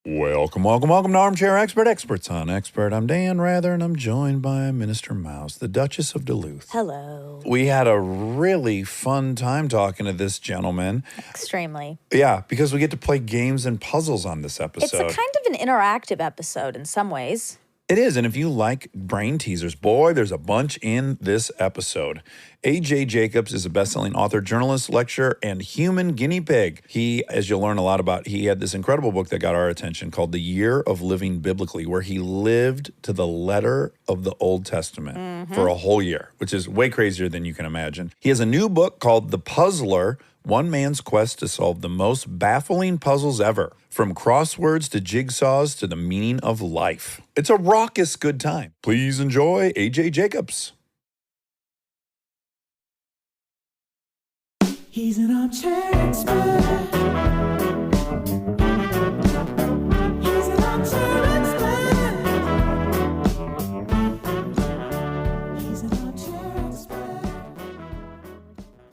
Welcome to Armchair Expert, Experts on Expert. I'm Dan Rather, and I'm joined by Minister Mouse, the Duchess of Duluth. Hello. We had a really fun time talking to this gentleman. Extremely. Yeah, because we get to play games and puzzles on this episode. It's a kind of an interactive episode in some ways. It is, and if you like brain teasers, boy, there's a bunch in this episode. A.J. Jacobs is a best-selling author, journalist, lecturer, and human guinea pig. He, as you'll learn a lot about, he had this incredible book that got our attention called The Year of Living Biblically, where he lived to the letter of the Old Testament for a whole year, which is way crazier than you can imagine. He has a new book called The Puzzler, One Man's Quest to Solve the Most Baffling Puzzles Ever, from crosswords to jigsaws to the meaning of life. It's a raucous good time. Please enjoy A.J. Jacobs. He's an armchair expert. He's an armchair expert. He's an armchair expert.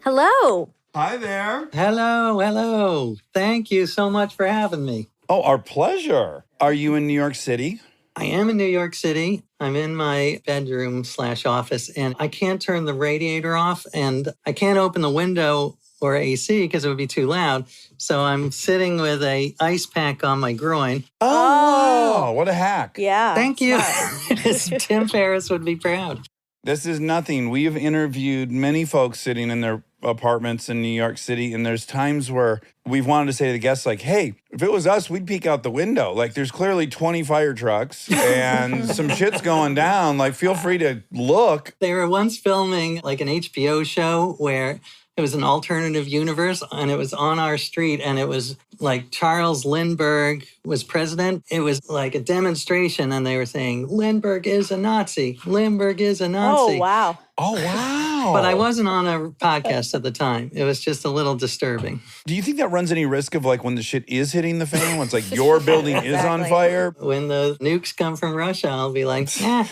Hello. Hi there. Hello. Thank you so much for having me. Oh, our pleasure. Are you in New York City? I am in New York City. I'm in my bedroom/office, and I can't turn the radiator off, and I can't open the window or AC because it would be too loud. So I'm sitting with a ice pack on my groin. Oh, wow. What a hack. Yeah. Thank you. smart. Tim Ferriss would be proud. This is nothing. We have interviewed many folks sitting in their apartments in New York City, and there's times where we've wanted to say to the guests, like, hey, if it was us, we'd peek out the window. Like, there's clearly 20 fire trucks and some shit's going down. Like, feel free to look. They were once filming like an HBO show where it was an alternative universe, and it was on our street, and it was like Charles Lindbergh was president. It was like a demonstration, and they were saying, Lindbergh is a Nazi. Lindbergh is a Nazi. Oh, wow. Oh, wow. But I wasn't on a podcast at the time. It was just a little disturbing. Do you think that runs any risk of, like, when the shit is hitting the fan, when it's like your building is on Exactly. fire? When the nukes come from Russia, I'll be like, it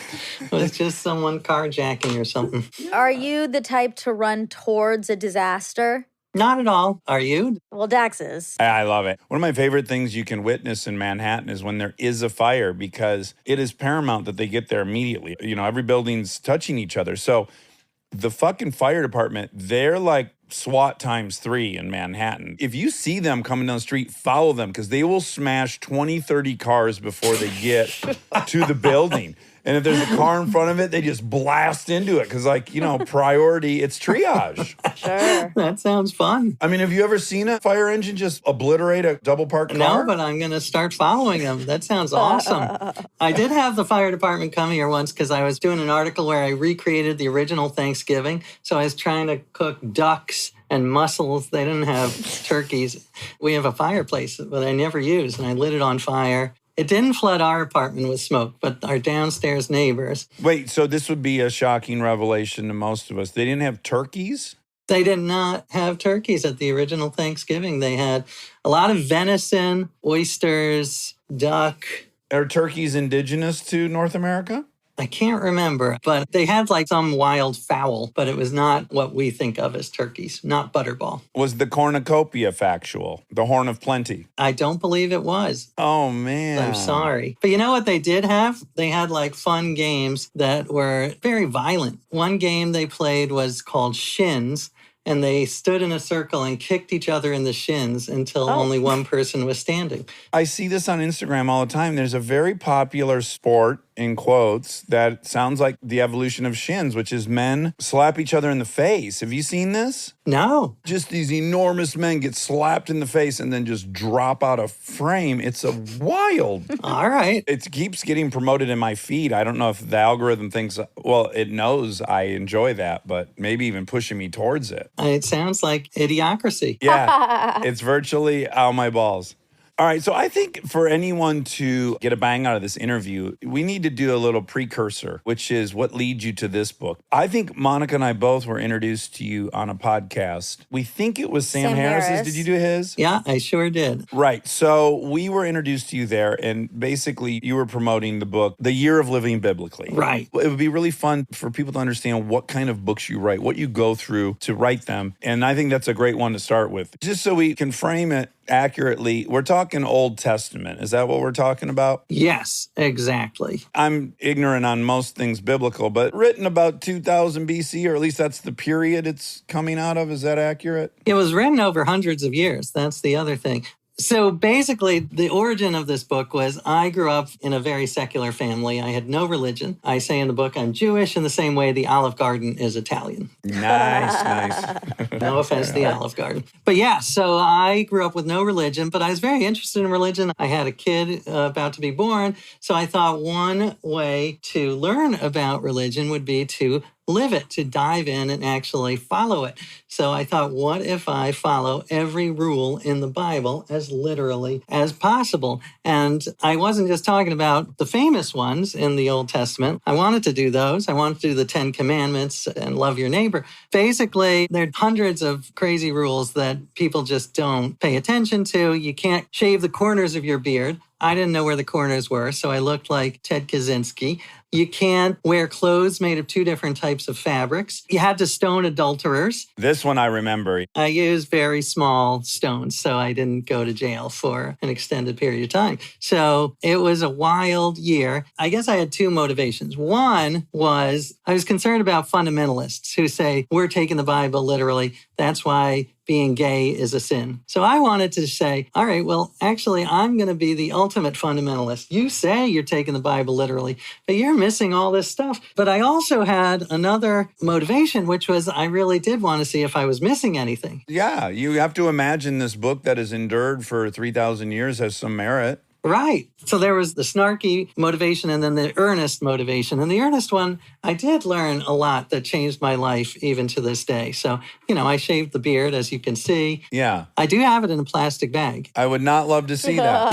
was just someone carjacking or something. Are you the type to run towards a disaster? Not at all. Are you? Well, Dax is. I love it. One of my favorite things you can witness in Manhattan is when there is a fire, because it is paramount that they get there immediately. You know, every building's touching each other. So the fucking fire department, they're like SWAT ×3 in Manhattan. If you see them coming down the street, follow them, because they will smash 20, 30 cars before they get to the building. And if there's a car in front of it, they just blast into it because, like, you know, priority, it's triage. Sure. That sounds fun. I mean, have you ever seen a fire engine just obliterate a double parked car? No, but I'm going to start following them. That sounds awesome. I did have the fire department come here once because I was doing an article where I recreated the original Thanksgiving. So I was trying to cook ducks and mussels. They didn't have turkeys. We have a fireplace that I never used, and I lit it on fire. It didn't flood our apartment with smoke, but our downstairs neighbors. Wait, so this would be a shocking revelation to most of us. They didn't have turkeys? They did not have turkeys at the original Thanksgiving. They had a lot of venison, oysters, duck. Are turkeys indigenous to North America? I can't remember, but they had like some wild fowl, but it was not what we think of as turkeys, not butterball. Was the cornucopia factual? The horn of plenty? I don't believe it was. Oh, man. I'm sorry. But you know what they did have? They had like fun games that were very violent. One game they played was called Shins, and they stood in a circle and kicked each other in the shins until only one person was standing. I see this on Instagram all the time. There's a very popular sport, in quotes, that sounds like the evolution of shins, which is men slap each other in the face. Have you seen this? No. Just these enormous men get slapped in the face and then just drop out of frame. It's a wild. All right. It keeps getting promoted in my feed. I don't know if the algorithm thinks, well, it knows I enjoy that, but maybe even pushing me towards it. It sounds like idiocracy. Yeah, it's virtually out my balls. All right, so I think for anyone to get a bang out of this interview, we need to do a little precursor, which is what leads you to this book. I think Monica and I both were introduced to you on a podcast. We think it was Sam Harris's. Harris. Did you do his? Yeah, I sure did. Right. So we were introduced to you there, and basically you were promoting the book, The Year of Living Biblically. Right. It would be really fun for people to understand what kind of books you write, what you go through to write them. And I think that's a great one to start with. Just so we can frame it, accurately, we're talking Old Testament. Is that what we're talking about? Yes, exactly. I'm ignorant on most things biblical, but written about 2000 BC, or at least that's the period it's coming out of. Is that accurate? It was written over hundreds of years. That's the other thing. So basically, the origin of this book was I grew up in a very secular family. I had no religion. I say in the book I'm Jewish in the same way the Olive Garden is Italian. Nice. No offense to the Olive Garden. But yeah, so I grew up with no religion, but I was very interested in religion. I had a kid about to be born. So I thought one way to learn about religion would be to live it, to dive in and actually follow it. So I thought, what if I follow every rule in the Bible as literally as possible? And I wasn't just talking about the famous ones in the Old Testament. I wanted to do those. I wanted to do the 10 Commandments and love your neighbor. Basically, there are hundreds of crazy rules that people just don't pay attention to. You can't shave the corners of your beard. I didn't know where the corners were, so I looked like Ted Kaczynski. You can't wear clothes made of two different types of fabrics. You had to stone adulterers. This one I remember. I used very small stones, so I didn't go to jail for an extended period of time. So it was a wild year. I guess I had two motivations. One was I was concerned about fundamentalists who say, we're taking the Bible literally. That's why being gay is a sin. So I wanted to say, all right, well, actually, I'm going to be the ultimate fundamentalist. You say you're taking the Bible literally, but you're missing all this stuff. But I also had another motivation, which was I really did want to see if I was missing anything. Yeah, you have to imagine this book that has endured for 3,000 years has some merit. Right. So there was the snarky motivation and then the earnest motivation. And the earnest one, I did learn a lot that changed my life even to this day. So, I shaved the beard, as you can see. Yeah. I do have it in a plastic bag. I would not love to see that.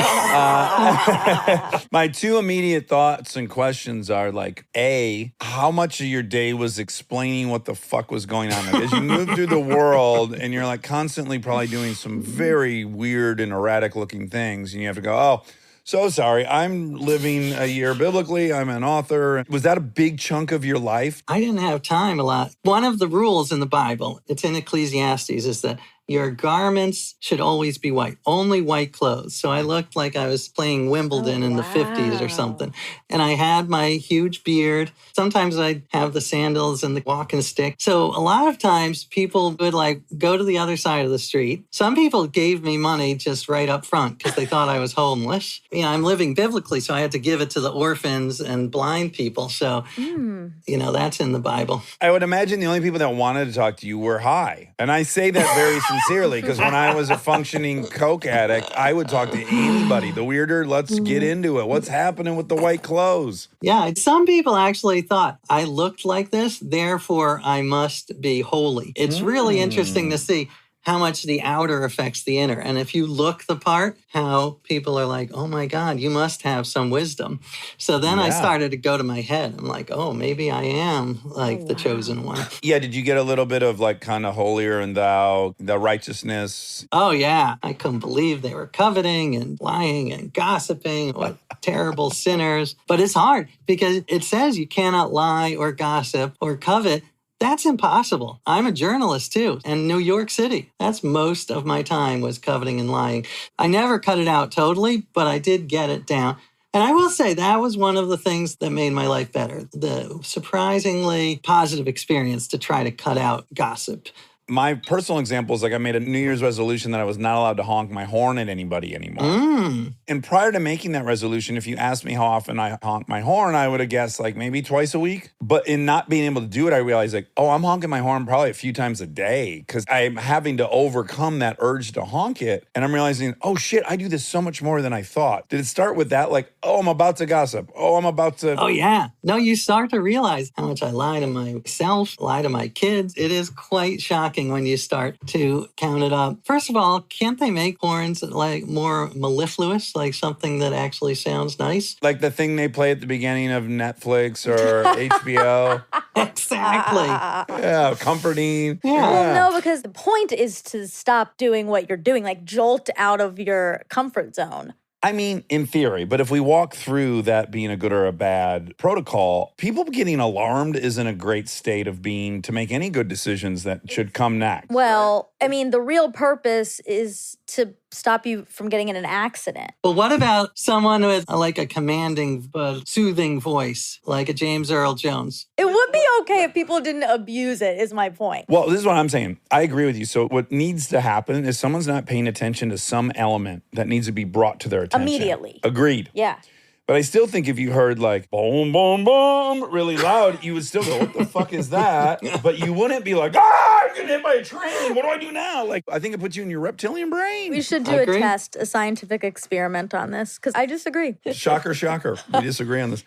My two immediate thoughts and questions are like, A, how much of your day was explaining what the fuck was going on? Like, as you move through the world and you're like constantly probably doing some very weird and erratic looking things, and you have to go, oh, so sorry, I'm living a year biblically. I'm an author. Was that a big chunk of your life? I didn't have time a lot. One of the rules in the Bible, it's in Ecclesiastes, is that your garments should always be white, only white clothes. So I looked like I was playing Wimbledon in the 50s or something. And I had my huge beard. Sometimes I'd have the sandals and the walking stick. So a lot of times people would go to the other side of the street. Some people gave me money just right up front because they thought I was homeless. I'm living biblically, so I had to give it to the orphans and blind people. So, that's in the Bible. I would imagine the only people that wanted to talk to you were high. And I say that very sincerely, because when I was a functioning coke addict, I would talk to anybody. The weirder, let's get into it. What's happening with the white clothes? Yeah, some people actually thought I looked like this, therefore I must be holy. It's really interesting to see how much the outer affects the inner. And if you look the part, how people are like, oh my God, you must have some wisdom. So then I started to go to my head. I'm like, oh, maybe I am the chosen one. Yeah, did you get a little bit of kind of holier and thou, the righteousness? Oh yeah, I couldn't believe they were coveting and lying and gossiping. What terrible sinners. But it's hard because it says you cannot lie or gossip or covet. That's impossible. I'm a journalist too. And New York City, that's most of my time was coveting and lying. I never cut it out totally, but I did get it down. And I will say that was one of the things that made my life better. The surprisingly positive experience to try to cut out gossip. My personal example is I made a New Year's resolution that I was not allowed to honk my horn at anybody anymore. And prior to making that resolution, if you asked me how often I honk my horn, I would have guessed maybe twice a week. But in not being able to do it, I realized I'm honking my horn probably a few times a day because I'm having to overcome that urge to honk it. And I'm realizing, oh shit, I do this so much more than I thought. Did it start with that? Oh, I'm about to gossip. Oh, I'm about to. Oh yeah. No, you start to realize how much I lie to myself, lie to my kids. It is quite shocking when you start to count it up. First of all, can't they make horns more mellifluous, something that actually sounds nice? Like the thing they play at the beginning of Netflix or HBO. Exactly. Yeah, comforting. Yeah. Well, no, because the point is to stop doing what you're doing, jolt out of your comfort zone. I mean, in theory, but if we walk through that being a good or a bad protocol, people getting alarmed isn't a great state of being to make any good decisions that should come next. Well, I mean, the real purpose is to stop you from getting in an accident. But what about someone with like a commanding but soothing voice, like a James Earl Jones? It would be okay if people didn't abuse it, is my point. Well, this is what I'm saying. I agree with you. So what needs to happen is someone's not paying attention to some element that needs to be brought to their attention. Immediately. Agreed. Yeah. But I still think if you heard like boom, boom, boom really loud, you would still go, what the fuck is that? But you wouldn't be like, I'm getting hit by a train. What do I do now? Like, I think it puts you in your reptilian brain. We should I do a agree. test, a scientific experiment on this, because I disagree. Shocker, shocker. We disagree on this.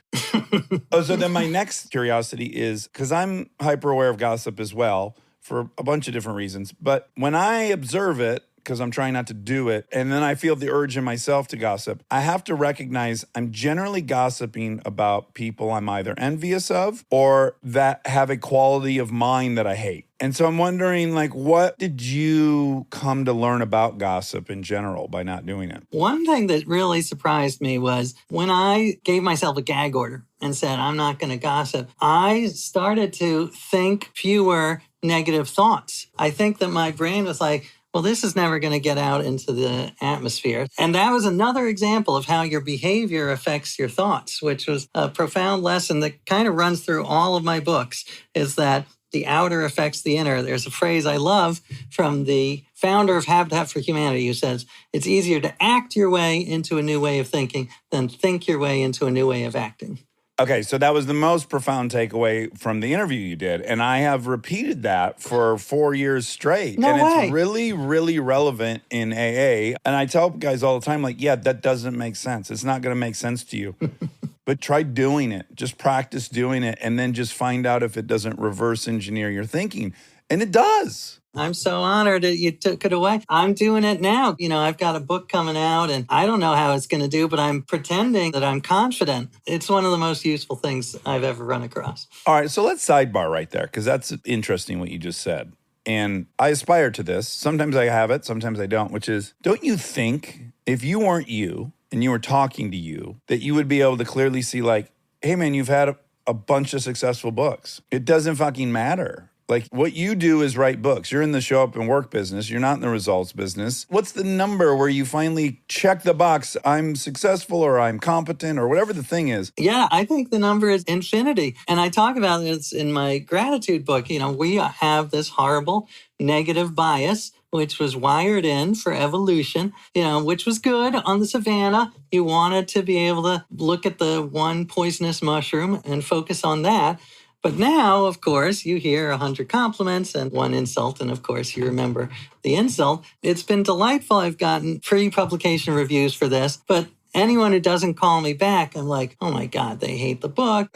Oh, so then my next curiosity is, because I'm hyper aware of gossip as well for a bunch of different reasons. But when I observe it, because I'm trying not to do it, and then I feel the urge in myself to gossip, I have to recognize I'm generally gossiping about people I'm either envious of or that have a quality of mind that I hate. And so I'm wondering, like, what did you come to learn about gossip in general by not doing it? One thing that really surprised me was when I gave myself a gag order and said, I'm not going to gossip, I started to think fewer negative thoughts. I think that my brain was like, well, this is never going to get out into the atmosphere. And that was another example of how your behavior affects your thoughts, which was a profound lesson that kind of runs through all of my books, is that the outer affects the inner. There's a phrase I love from the founder of Habitat for Humanity who says, it's easier to act your way into a new way of thinking than think your way into a new way of acting. Okay, so that was the most profound takeaway from the interview you did. And I have repeated that for 4 years straight. No and way. It's really, really relevant in AA. And I tell guys all the time, like, yeah, that doesn't make sense. It's not going to make sense to you. But try doing it. Just practice doing it. And then just find out if it doesn't reverse engineer your thinking. And it does. I'm so honored that you took it away. I'm doing it now. You know, I've got a book coming out and I don't know how it's going to do, but I'm pretending that I'm confident. It's one of the most useful things I've ever run across. All right, so let's sidebar right there, because that's interesting what you just said. And I aspire to this. Sometimes I have it, sometimes I don't, which is, don't you think if you weren't you and you were talking to you, that you would be able to clearly see like, hey man, you've had a bunch of successful books. It doesn't fucking matter. Like, what you do is write books. You're in the show up and work business. You're not in the results business. What's the number where you finally check the box, I'm successful or I'm competent or whatever the thing is? Yeah, I think the number is infinity. And I talk about this in my gratitude book. You know, we have this horrible negative bias, which was wired in for evolution, you know, which was good on the savannah. You wanted to be able to look at the one poisonous mushroom and focus on that. But now, of course, you hear 100 compliments and one insult, and of course, you remember the insult. It's been delightful. I've gotten pre-publication reviews for this, but anyone who doesn't call me back, I'm like, oh my God, they hate the book.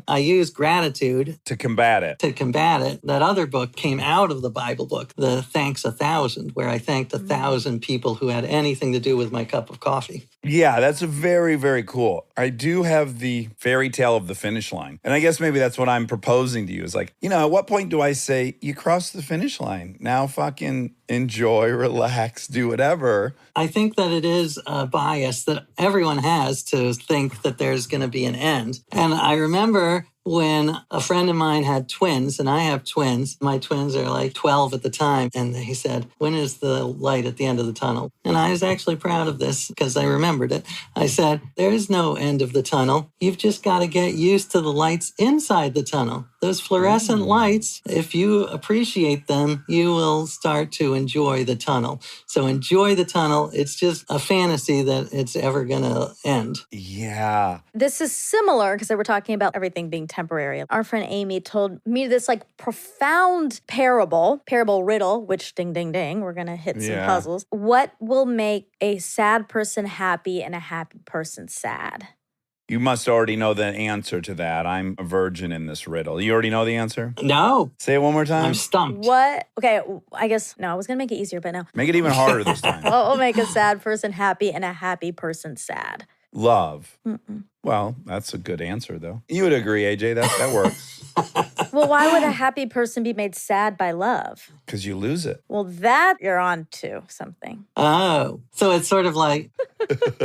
I use gratitude To combat it. to combat it. That other book came out of the Bible book, the Thanks 1,000, where I thanked 1,000 people who had anything to do with my cup of coffee. Yeah, that's very, very cool. I do have the fairy tale of the finish line. And I guess maybe that's what I'm proposing to you is like, you know, at what point do I say, you crossed the finish line? Now fucking enjoy, relax, do whatever. I think that it is a bias that everyone has to think that there's going to be an end. And I remember when a friend of mine had twins, and I have twins. My twins are like 12 at the time. And he said, when is the light at the end of the tunnel? And I was actually proud of this because I remembered it. I said, there is no end of the tunnel. You've just got to get used to the lights inside the tunnel. Those fluorescent lights, if you appreciate them, you will start to enjoy the tunnel. So enjoy the tunnel. It's just a fantasy that it's ever going to end. Yeah. This is similar because we're talking about everything being temporary. Our friend Amy told me this like profound parable riddle, which ding, ding, ding, we're going to hit some Yeah. puzzles. What will make a sad person happy and a happy person sad? You must already know the answer to that. I'm a virgin in this riddle. You already know the answer? No, Say it one more time. I'm stumped. What? Okay, I guess, no, I was going to make it easier, but no. Make it even harder this time. What will make a sad person happy and a happy person sad? Love. Well, that's a good answer, though. You would agree, AJ. That works. Well, why would a happy person be made sad by love? Because you lose it. Well, that you're on to something. Oh, so it's sort of like,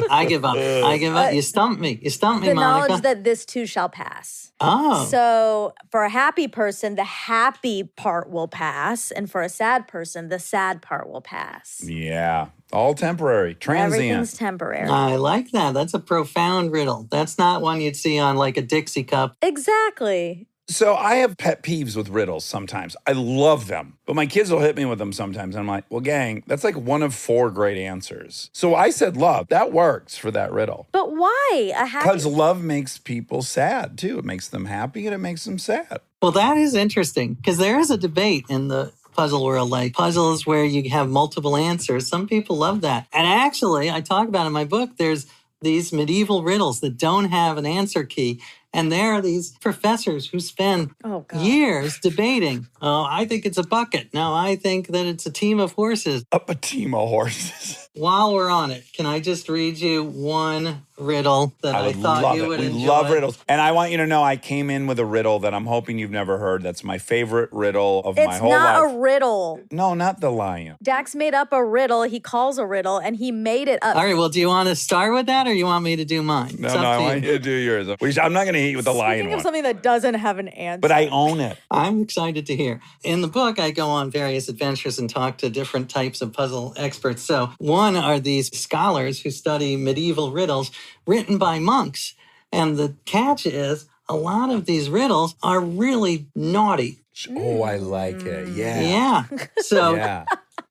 I give up. I give up. You stumped me. You stumped me, The Monica. knowledge that this too shall pass. Oh. So for a happy person, the happy part will pass. And for a sad person, the sad part will pass. Yeah. All temporary. Transient. Everything's temporary. I like that. That's a profound riddle. That's not one you'd see on like a Dixie cup. Exactly. So I have pet peeves with riddles sometimes. I love them. But my kids will hit me with them sometimes. And I'm like, well, gang, that's like one of 4 great answers. So I said love. That works for that riddle. But why? A happy Because love makes people sad, too. It makes them happy and it makes them sad. Well, that is interesting because there is a debate in the puzzle world, like puzzles where you have multiple answers. Some people love that. And actually, I talk about in my book, there's these medieval riddles that don't have an answer key. And there are these professors who spend Oh, God. years debating. Oh, I think it's a bucket. No, I think that it's a team of horses. Up a team of horses. While we're on it, can I just read you one riddle that I would thought love you it. would We enjoy? love riddles. And I want you to know I came in with a riddle that I'm hoping you've never heard. That's my favorite riddle of my It's whole not life. a riddle. No, not the lion. Dax made up a riddle. He calls a riddle, and he made it up. All right, well, do you want to start with that or you want me to do mine? No, It's up I to want you to do yours. I'm not going to hit you with the lion Speaking of one. something that doesn't have an answer. But I own it. I'm excited to hear. In the book, I go on various adventures and talk to different types of puzzle experts. So one are these scholars who study medieval riddles written by monks. And the catch is a lot of these riddles are really naughty. Oh, I like it. Yeah. Yeah. So, Yeah.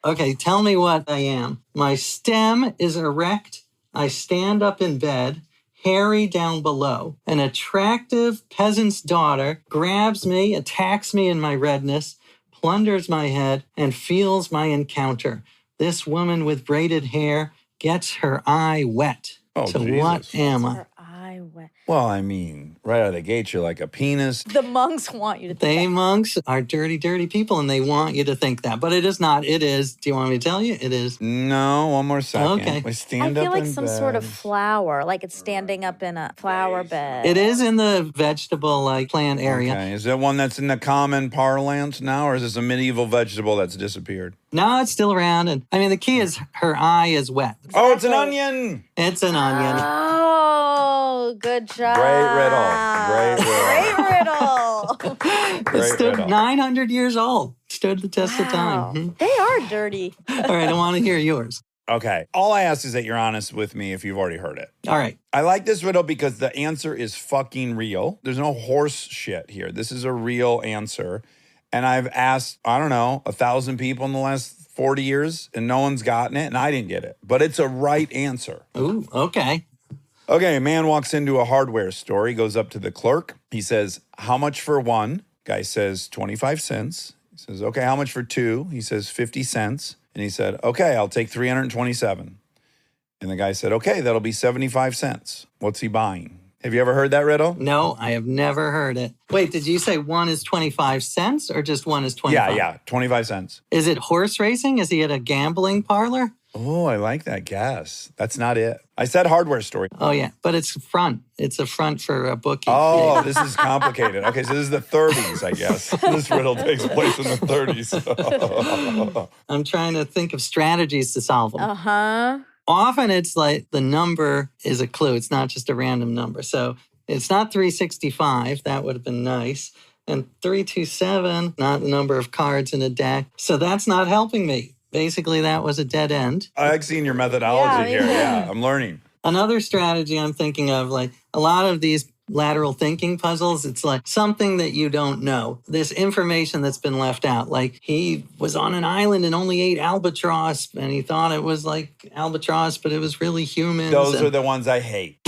okay, tell me what I am. My stem is erect. I stand up in bed. Hairy down below. An attractive peasant's daughter grabs me, attacks me in my redness, plunders my head, and feels my encounter. This woman with braided hair gets her eye wet. Oh, so Jesus. what am I? Her eye wet. Well, I mean, right out of the gate, you're like a penis. The monks want you to think They that. monks are dirty, dirty people, and they want you to think that. But it is not. It is. Do you want me to tell you? It is. No, one more second. Okay. We I stand feel up like in some sort of bed. flower, like it's standing up in a flower bed. It is in the vegetable, like, plant area. Okay. Is that one that's in the common parlance now, or is this a medieval vegetable that's disappeared? No, it's still around. And I mean, the key is her eye is wet. Oh, it's an Exactly. onion. It's an onion. Oh, good job. Great riddle. Great riddle. It Great stood riddle. 900 years old. Stood the test of Wow. time. Hmm. They are dirty. All right, I want to hear yours. Okay. All I ask is that you're honest with me if you've already heard it. All right. I like this riddle because the answer is fucking real. There's no horse shit here. This is a real answer. And I've asked, I don't know, 1,000 people in the last 40 years, and no one's gotten it, and I didn't get it. But it's a right answer. Ooh, okay. Okay, a man walks into a hardware store. He goes up to the clerk. He says, how much for one? Guy says, 25 cents. He says, okay, how much for two? He says, 50 cents. And he said, okay, I'll take 327. And the guy said, okay, that'll be 75 cents. What's he buying? Have you ever heard that riddle? No, I have never heard it. Wait, did you say one is 25 cents or just one is 25? Yeah, 25 cents. Is it horse racing? Is he at a gambling parlor? Oh, I like that guess. That's not it. I said hardware store. Oh, yeah, but it's front. It's a front for a bookie. Oh, this is complicated. Okay, so this is the 30s, I guess. This riddle takes place in the 30s. I'm trying to think of strategies to solve them. Uh-huh. Often it's like the number is a clue. It's not just a random number. So it's not 365. That would have been nice. And 327, not the number of cards in a deck. So that's not helping me. Basically, that was a dead end. I like seeing your methodology Yeah, me here. too. Yeah, I'm learning. Another strategy I'm thinking of, like a lot of these lateral thinking puzzles, it's like something that you don't know. This information that's been left out. Like he was on an island and only ate albatross and he thought it was like albatross, but it was really humans. Those and- are the ones I hate.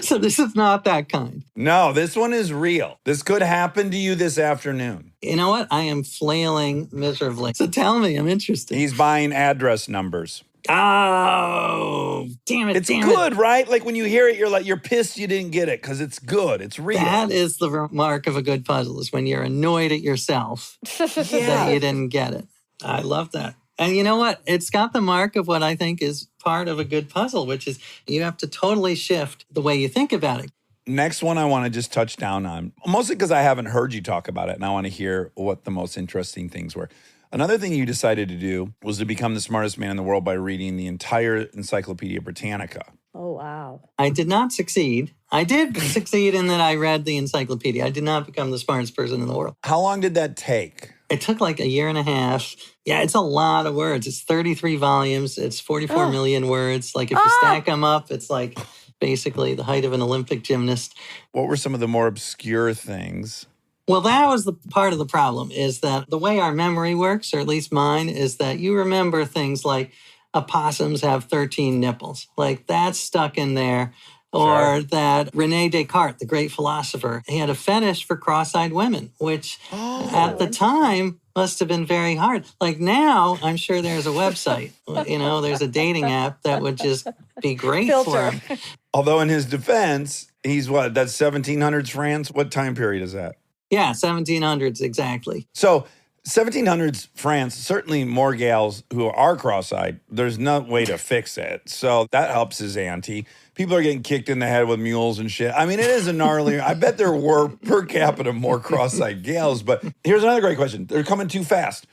So this is not that kind. No, this one is real. This could happen to you this afternoon. You know what? I am flailing miserably. So tell me, I'm interested. He's buying address numbers. Oh, damn it. It's damn good, right? Like when you hear it, you're pissed you didn't get it because it's good. It's real. That is the mark of a good puzzle, is when you're annoyed at yourself that you didn't get it. I love that. And you know what? It's got the mark of what I think is part of a good puzzle, which is you have to totally shift the way you think about it. Next one I want to just touch down on, mostly because I haven't heard you talk about it, and I want to hear what the most interesting things were. Another thing you decided to do was to become the smartest man in the world by reading the entire Encyclopedia Britannica. Oh, wow. I did not succeed. I did succeed in that I read the encyclopedia. I did not become the smartest person in the world. How long did that take? It took like a year and a half. Yeah, it's a lot of words. It's 33 volumes. It's 44 million words. Like if you stack them up, it's like basically the height of an Olympic gymnast. What were some of the more obscure things? Well, that was the part of the problem, is that the way our memory works, or at least mine, is that you remember things like opossums have 13 nipples. Like that's stuck in there. Or that René Descartes, the great philosopher, he had a fetish for cross-eyed women, which at the time must have been very hard. Like now, I'm sure there's a website, there's a dating app that would just be great for him. Although in his defense, he's what? That's 1700s France? What time period is that? Yeah, 1700s, exactly. So 1700s France, certainly more gals who are cross-eyed. There's no way to fix it. So that helps his ante. People are getting kicked in the head with mules and shit. I mean, it is a gnarly. I bet there were per capita more cross-eyed gals. But here's another great question. They're coming too fast.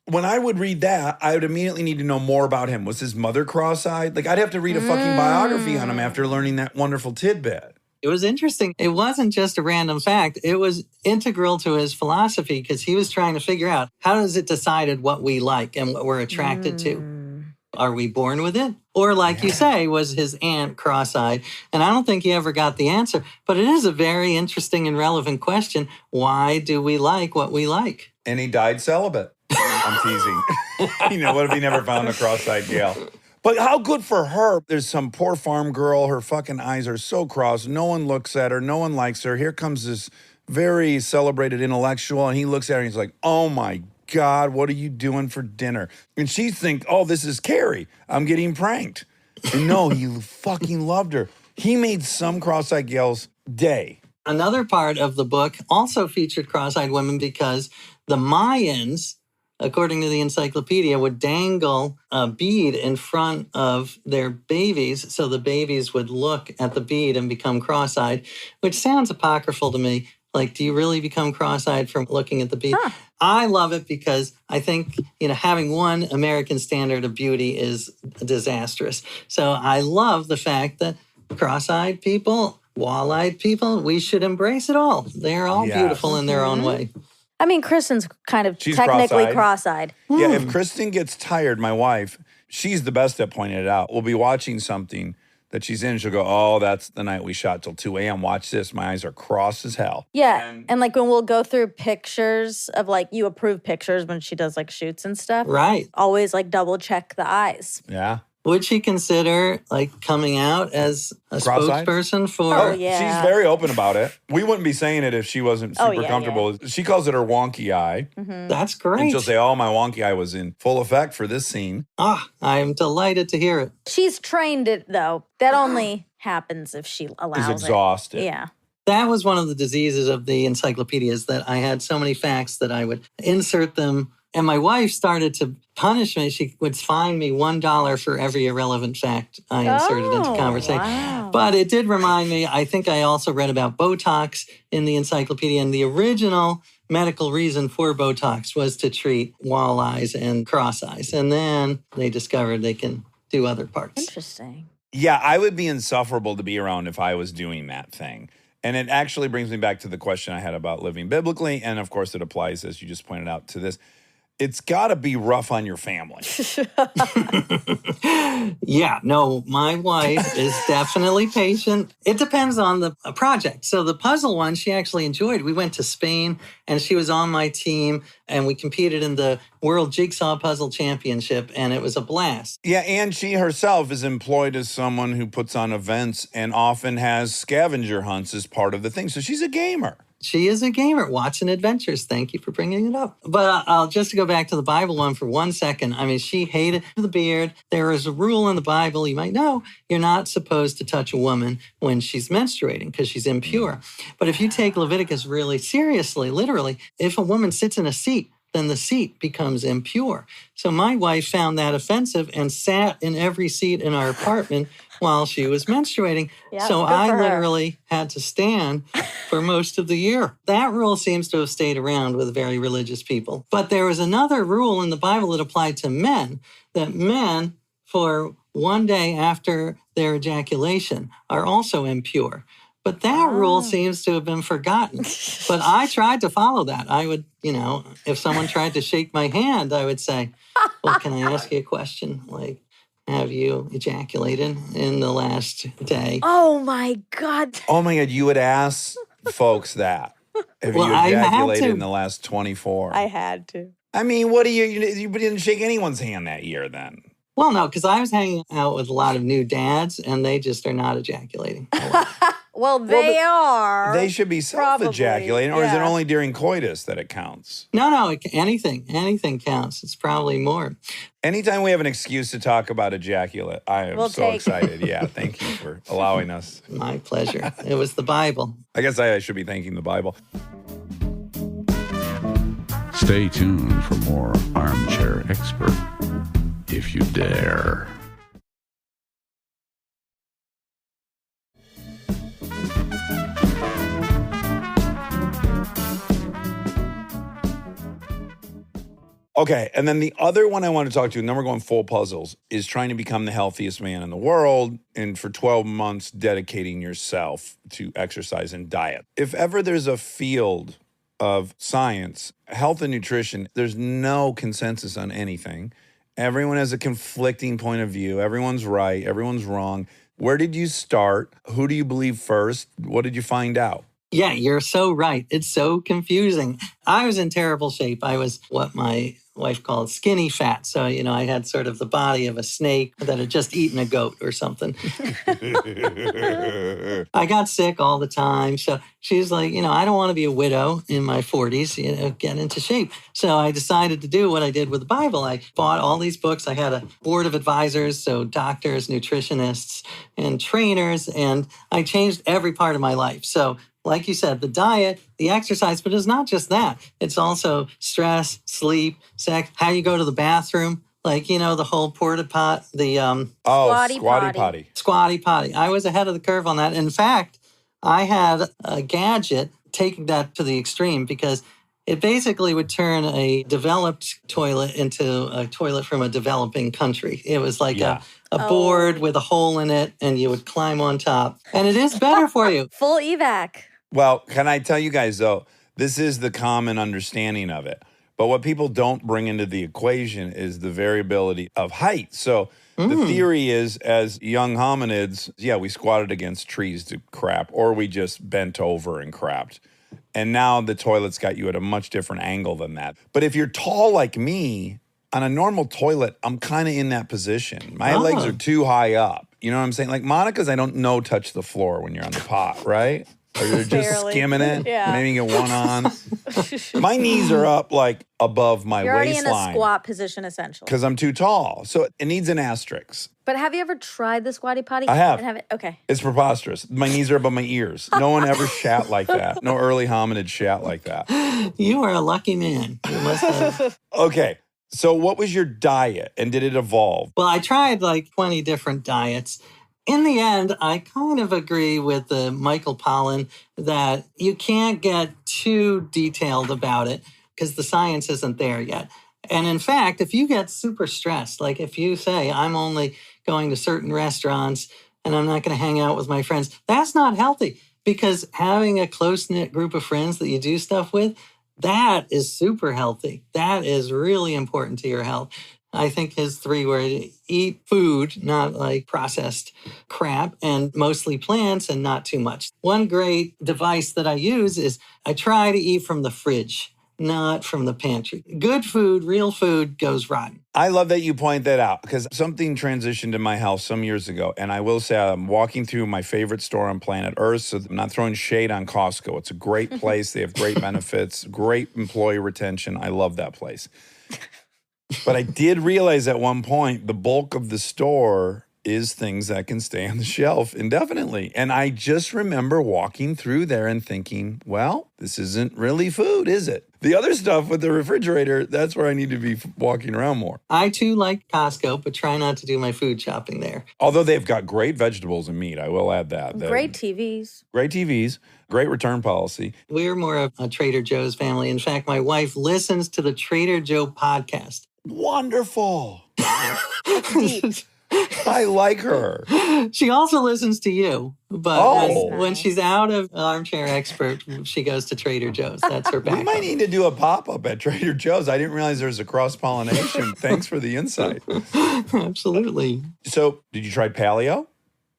When I would read that, I would immediately need to know more about him. Was his mother cross-eyed? Like, I'd have to read a fucking biography on him after learning that wonderful tidbit. It was interesting. It wasn't just a random fact. It was integral to his philosophy because he was trying to figure out how is it decided what we like and what we're attracted to. Are we born with it? Or like you say, was his aunt cross-eyed? And I don't think he ever got the answer. But it is a very interesting and relevant question. Why do we like what we like? And he died celibate. I'm teasing. What if he never found a cross-eyed gal? But how good for her. There's some poor farm girl. Her fucking eyes are so crossed. No one looks at her. No one likes her. Here comes this very celebrated intellectual. And he looks at her and he's like, oh my God, what are you doing for dinner? And she thinks, oh, this is Carrie. I'm getting pranked. And no, he fucking loved her. He made some cross-eyed gals day. Another part of the book also featured cross-eyed women because the Mayans, according to the encyclopedia, would dangle a bead in front of their babies so the babies would look at the bead and become cross-eyed, which sounds apocryphal to me. Like, do you really become cross-eyed from looking at the bead? Huh. I love it because I think, having one American standard of beauty is disastrous. So I love the fact that cross-eyed people, wall-eyed people, we should embrace it all. They're all beautiful in their own way. I mean, Kristen's kind of She's technically cross-eyed. Yeah, if Kristen gets tired, my wife, she's the best at pointing it out. We'll be watching something that she's in. She'll go, oh, that's the night we shot till 2 a.m. Watch this. My eyes are crossed as hell. Yeah. And like when we'll go through pictures of like you approve pictures when she does like shoots and stuff. Right. Always like double check the eyes. Yeah. Would she consider like coming out as a spokesperson for? Oh, yeah. She's very open about it. We wouldn't be saying it if she wasn't super comfortable. Yeah. She calls it her wonky eye. Mm-hmm. That's great. And she'll say, oh, my wonky eye was in full effect for this scene. I am delighted to hear it. She's trained it though. That only happens if she allows it. Is exhausted. Yeah. That was one of the diseases of the encyclopedias, that I had so many facts that I would insert them. And my wife started to punish me. She would fine me $1 for every irrelevant fact I inserted into conversation. Wow. But it did remind me, I think I also read about Botox in the encyclopedia. And the original medical reason for Botox was to treat wall eyes and cross eyes. And then they discovered they can do other parts. Interesting. Yeah, I would be insufferable to be around if I was doing that thing. And it actually brings me back to the question I had about living biblically. And of course, it applies, as you just pointed out, to this. It's got to be rough on your family. Yeah, no, my wife is definitely patient. It depends on the project. So the puzzle one, she actually enjoyed. We went to Spain and she was on my team and we competed in the World Jigsaw Puzzle Championship and it was a blast. Yeah, and she herself is employed as someone who puts on events and often has scavenger hunts as part of the thing. So she's a gamer. She is a gamer. Watson Adventures. Thank you for bringing it up. But I'll just to go back to the Bible one for 1 second. I mean, she hated the beard. There is a rule in the Bible, you might know, you're not supposed to touch a woman when she's menstruating because she's impure. But if you take Leviticus really seriously, literally, if a woman sits in a seat then the seat becomes impure. So my wife found that offensive and sat in every seat in our apartment while she was menstruating. Yeah, so good I for her. literally had to stand for most of the year. That rule seems to have stayed around with very religious people. But there was another rule in the Bible that applied to men, that men, for one day after their ejaculation, are also impure. But that rule seems to have been forgotten. But I tried to follow that. I would, if someone tried to shake my hand, I would say, well, can I ask you a question? Like, have you ejaculated in the last day? Oh my God. Oh my God, you would ask folks that. Have Well, you I had ejaculated to. in the last 24? I had to. I mean, what do you didn't shake anyone's hand that year then? Well, no, because I was hanging out with a lot of new dads, and they just are not ejaculating a lot. Well, they are. They should be self-ejaculating, or is it only during coitus that it counts? No, anything counts. It's probably more. Anytime we have an excuse to talk about ejaculate, I am We'll so take- excited. Yeah, thank you for allowing us. My pleasure. It was the Bible. I guess I should be thanking the Bible. Stay tuned for more Armchair Expert, if you dare. Okay, and then the other one I want to talk to, and then we're going full puzzles, is trying to become the healthiest man in the world, and for 12 months dedicating yourself to exercise and diet. If ever there's a field of science, health and nutrition, there's no consensus on anything. Everyone has a conflicting point of view. Everyone's right. Everyone's wrong. Where did you start? Who do you believe first? What did you find out? Yeah, you're so right. It's so confusing. I was in terrible shape. I was what my wife called skinny fat. So, I had sort of the body of a snake that had just eaten a goat or something. I got sick all the time. So she's like, I don't want to be a widow in my 40s, get into shape. So I decided to do what I did with the Bible. I bought all these books. I had a board of advisors, so doctors, nutritionists, and trainers, and I changed every part of my life. So like you said, the diet, the exercise, but it's not just that. It's also stress, sleep, sex, how you go to the bathroom, like, the whole porta pot, the Squatty potty. squatty potty. I was ahead of the curve on that. In fact, I had a gadget taking that to the extreme because it basically would turn a developed toilet into a toilet from a developing country. It was like a board with a hole in it, and you would climb on top. And it is better for you. Full evac. Well, can I tell you guys, though, this is the common understanding of it. But what people don't bring into the equation is the variability of height. So the theory is, as young hominids, we squatted against trees to crap, or we just bent over and crapped. And now the toilet's got you at a much different angle than that. But if you're tall like me, on a normal toilet, I'm kind of in that position. My legs are too high up. You know what I'm saying? Like Monica's, I don't know, touch the floor when you're on the pot, right? Or you're just Barely. skimming it, Yeah. maybe get one on. My knees are up like above my You're already in a waistline squat position, essentially. because I'm too tall. So it needs an asterisk. But have you ever tried the squatty potty? I have. And okay. It's preposterous. My knees are above my ears. No one ever shat like that. No early hominid shat like that. You are a lucky man. You must have. Okay. So what was your diet and did it evolve? Well, I tried like 20 different diets. In the end, I kind of agree with Michael Pollan that you can't get too detailed about it because the science isn't there yet. And in fact, if you get super stressed, like if you say, I'm only going to certain restaurants and I'm not going to hang out with my friends, that's not healthy because having a close-knit group of friends that you do stuff with, that is super healthy. That is really important to your health. I think his 3 were to eat food, not like processed crap, and mostly plants and not too much. One great device that I use is I try to eat from the fridge, not from the pantry. Good food, real food goes rotten. I love that you point that out because something transitioned in my house some years ago. And I will say I'm walking through my favorite store on planet Earth. So I'm not throwing shade on Costco. It's a great place. They have great benefits, great employee retention. I love that place. But I did realize at one point the bulk of the store is things that can stay on the shelf indefinitely. And I just remember walking through there and thinking, well, this isn't really food, is it? The other stuff with the refrigerator, that's where I need to be walking around more. I too like Costco, but try not to do my food shopping there. Although they've got great vegetables and meat, I will add that. Great TVs. Great TVs, great return policy. We're more of a Trader Joe's family. In fact, my wife listens to the Trader Joe podcast. Wonderful. Deep. I like her. She also listens to you, but when Nice. she's out of Armchair Expert, she goes to Trader Joe's. That's her We backup. might need to do a pop-up at Trader Joe's. I didn't realize there's a cross-pollination. Thanks for the insight. Absolutely. So, did you try paleo?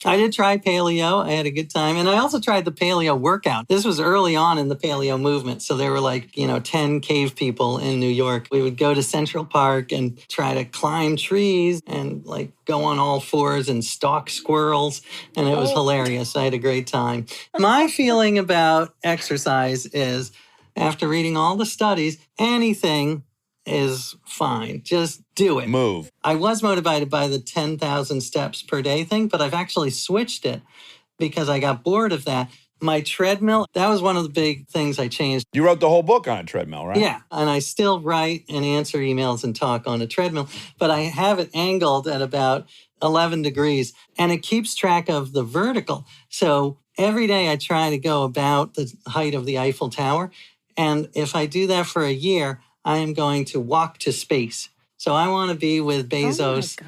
I did try paleo. I had a good time. And I also tried the paleo workout. This was early on in the paleo movement. So there were 10 cave people in New York. We would go to Central Park and try to climb trees and go on all fours and stalk squirrels. And it was hilarious. I had a great time. My feeling about exercise is, after reading all the studies, anything is fine. Just do it. Move. I was motivated by the 10,000 steps per day thing, but I've actually switched it because I got bored of that. My treadmill, that was one of the big things I changed. You wrote the whole book on a treadmill, right? Yeah, and I still write and answer emails and talk on a treadmill, but I have it angled at about 11 degrees, and it keeps track of the vertical. So every day I try to go about the height of the Eiffel Tower, and if I do that for a year, I am going to walk to space. So I want to be with Bezos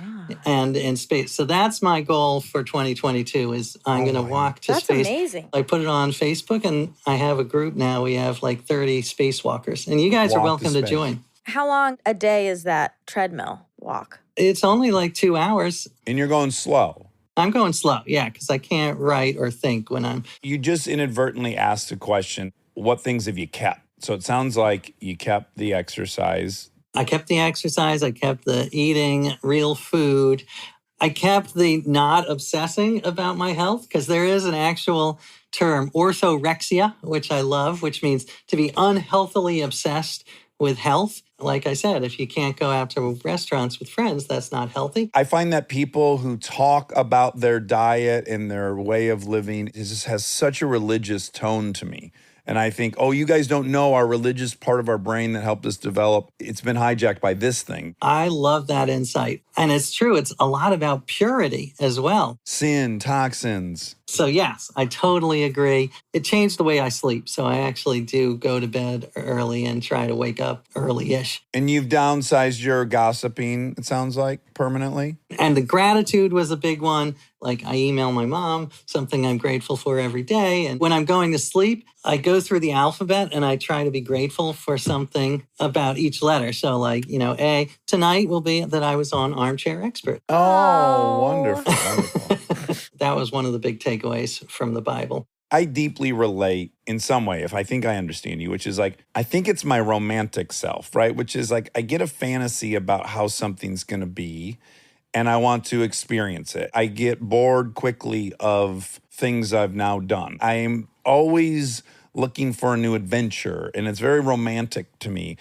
and in space. So that's my goal for 2022 is I'm going to walk to That's space. amazing. I put it on Facebook and I have a group now. We have 30 spacewalkers and you guys are Walk to welcome to space. join. How long a day is that treadmill walk? It's only 2 hours. And you're going slow. I'm going slow, yeah, because I can't write or think when I'm... You just inadvertently asked a question, what things have you kept? So it sounds like you kept the exercise. I kept the exercise. I kept the eating real food. I kept the not obsessing about my health because there is an actual term, orthorexia, which I love, which means to be unhealthily obsessed with health. Like I said, if you can't go out to restaurants with friends, that's not healthy. I find that people who talk about their diet and their way of living, it just has such a religious tone to me. And I think, oh, you guys don't know our religious part of our brain that helped us develop. It's been hijacked by this thing. I love that insight. And it's true. It's a lot about purity as well. Sin, toxins. So yes, I totally agree. It changed the way I sleep. So I actually do go to bed early and try to wake up early-ish. And you've downsized your gossiping, it sounds like, permanently. And the gratitude was a big one. I email my mom, something I'm grateful for every day. And when I'm going to sleep, I go through the alphabet and I try to be grateful for something about each letter. So A, tonight will be that I was on Armchair Expert. Oh, wonderful, wonderful. That was one of the big takeaways from the Bible. I deeply relate in some way, if I think I understand you, which is I think it's my romantic self, right? Which is I get a fantasy about how something's going to be, and I want to experience it. I get bored quickly of things I've now done. I am always looking for a new adventure, and it's very romantic to me.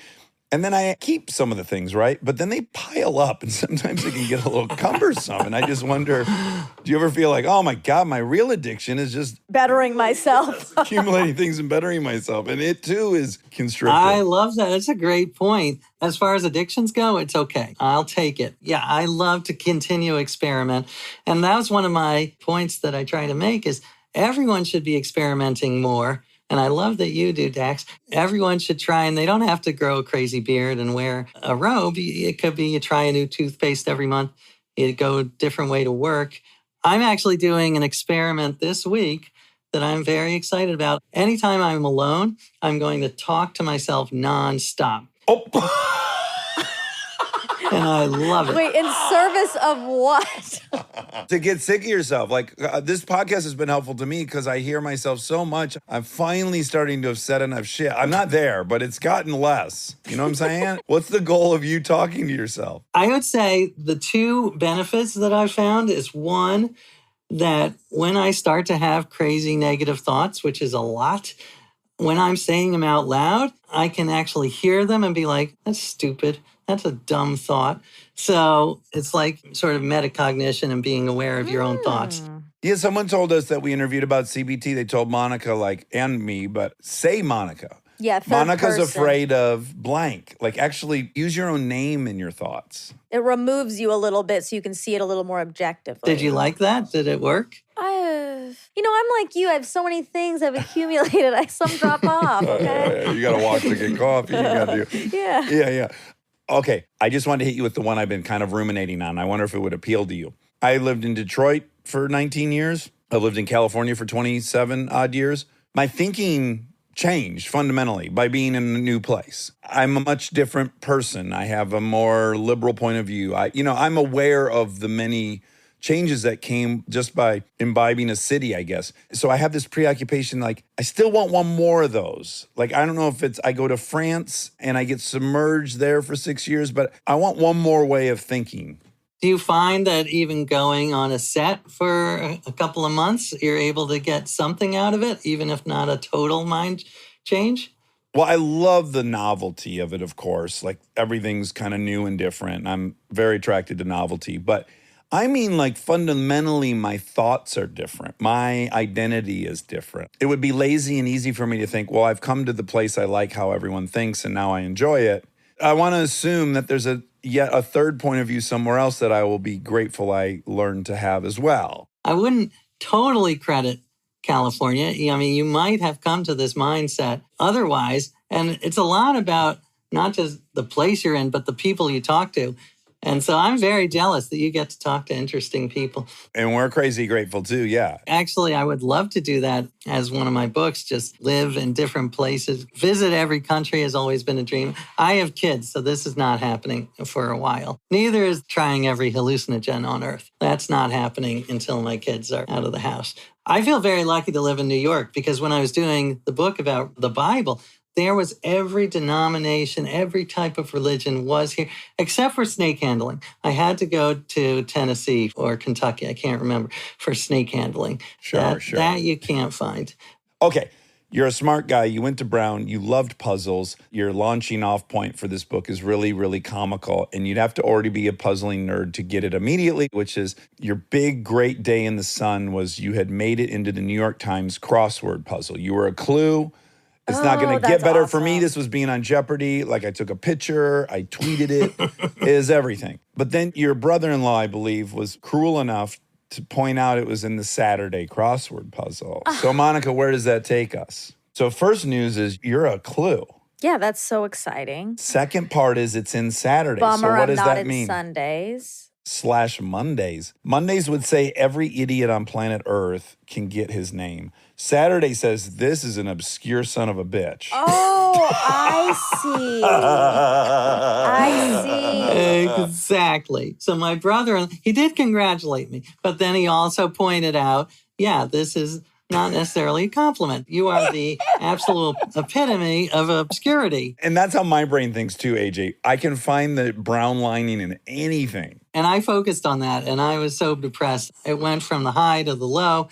And then I keep some of the things, right? But then they pile up, and sometimes it can get a little cumbersome. And I just wonder, do you ever feel oh my God, my real addiction is just Bettering myself. accumulating things and bettering myself. And it too is constricted. I love that. That's a great point. As far as addictions go, it's okay. I'll take it. Yeah, I love to continue experiment. And that was one of my points that I try to make is everyone should be experimenting more. And I love that you do, Dax. Everyone should try, and they don't have to grow a crazy beard and wear a robe. It could be you try a new toothpaste every month. You go a different way to work. I'm actually doing an experiment this week that I'm very excited about. Anytime I'm alone, I'm going to talk to myself nonstop. Oh. And I love it. Wait, in service of what? To get sick of yourself. This podcast has been helpful to me because I hear myself so much. I'm finally starting to have said enough shit. I'm not there, but it's gotten less. You know what I'm saying? What's the goal of you talking to yourself? I would say the two benefits that I've found is one, that when I start to have crazy negative thoughts, which is a lot, when I'm saying them out loud, I can actually hear them and be like, that's stupid. That's a dumb thought. So it's like sort of metacognition and being aware of your own thoughts. Yeah, someone told us that we interviewed about CBT. They told Monica, like, and me, but say Monica. Yeah, third Monica's person. afraid of blank. Like, actually use your own name in your thoughts. It removes you a little bit so you can see it a little more objectively. Did you like that? Did it work? I'm like you. I have so many things I've accumulated. Some drop off, okay? You got to walk to get coffee. You got to do. Yeah. Yeah. Okay, I just wanted to hit you with the one I've been kind of ruminating on. I wonder if it would appeal to you. I lived in Detroit for 19 years. I lived in California for 27 odd years. My thinking changed fundamentally by being in a new place. I'm a much different person. I have a more liberal point of view. I'm aware of the many changes that came just by imbibing a city, I guess. So I have this preoccupation, like, I still want one more of those. Like, I don't know if I go to France and I get submerged there for 6 years, but I want one more way of thinking. Do you find that even going on a set for a couple of months, you're able to get something out of it, even if not a total mind change? Well, I love the novelty of it, of course. Like, everything's kind of new and different. I'm very attracted to novelty. But I mean, like, fundamentally, my thoughts are different. My identity is different. It would be lazy and easy for me to think, well, I've come to the place I like how everyone thinks, and now I enjoy it. I want to assume that there's yet a third point of view somewhere else that I will be grateful I learned to have as well. I wouldn't totally credit California. I mean, you might have come to this mindset otherwise, and it's a lot about not just the place you're in, but the people you talk to. And so I'm very jealous that you get to talk to interesting people. And we're crazy grateful too, yeah. Actually, I would love to do that as one of my books, just live in different places. Visit every country has always been a dream. I have kids, so this is not happening for a while. Neither is trying every hallucinogen on earth. That's not happening until my kids are out of the house. I feel very lucky to live in New York because when I was doing the book about the Bible, there was every denomination, every type of religion was here, except for snake handling. I had to go to Tennessee or Kentucky, I can't remember, for snake handling. Sure. That you can't find. Okay, you're a smart guy. You went to Brown. You loved puzzles. Your launching off point for this book is really, really comical. And you'd have to already be a puzzling nerd to get it immediately, which is your big, great day in the sun was you had made it into the New York Times crossword puzzle. You were a clue. It's not going to get better for me. This was being on Jeopardy. Like, I took a picture, I tweeted it. It is everything. But then your brother-in-law, I believe, was cruel enough to point out it was in the Saturday crossword puzzle. So, Monica, where does that take us? So, first news is you're a clue. Yeah, that's so exciting. Second part is it's in Saturday. Bummer, so what does I'm not that in mean? Sundays. /Mondays. Mondays would say every idiot on planet Earth can get his name. Saturday says this is an obscure son of a bitch. Oh, I see. I see. Exactly. So my brother, he did congratulate me, but then he also pointed out, yeah, this is not necessarily a compliment. You are the absolute epitome of obscurity. And that's how my brain thinks too, AJ. I can find the brown lining in anything. And I focused on that, and I was so depressed. It went from the high to the low.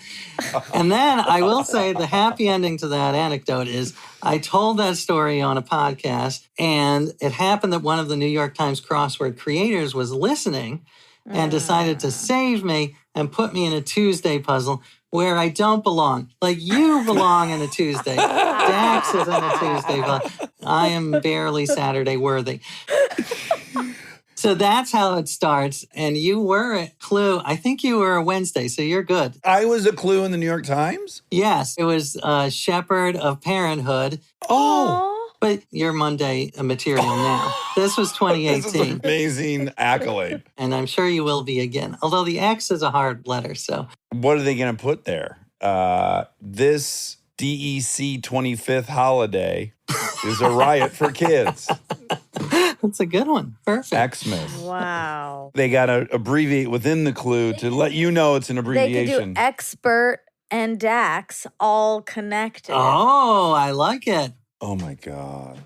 And then I will say the happy ending to that anecdote is I told that story on a podcast, and it happened that one of the New York Times crossword creators was listening and decided to save me and put me in a Tuesday puzzle where I don't belong. Like, you belong in a Tuesday. Dax is in a Tuesday puzzle. I am barely Saturday worthy. So that's how it starts. And you were a clue. I think you were a Wednesday, so you're good. I was a clue in the New York Times? Yes, it was Shepard of Parenthood. Oh. But you're Monday material now. This was 2018. This is an amazing accolade. And I'm sure you will be again. Although the X is a hard letter, so. What are they going to put there? This DEC 25th holiday is a riot for kids. That's a good one. Perfect. Xmas. Wow. They got to abbreviate within the clue to let you know it's an They could abbreviation. do expert and Dax all connected. Oh, I like it. Oh my God.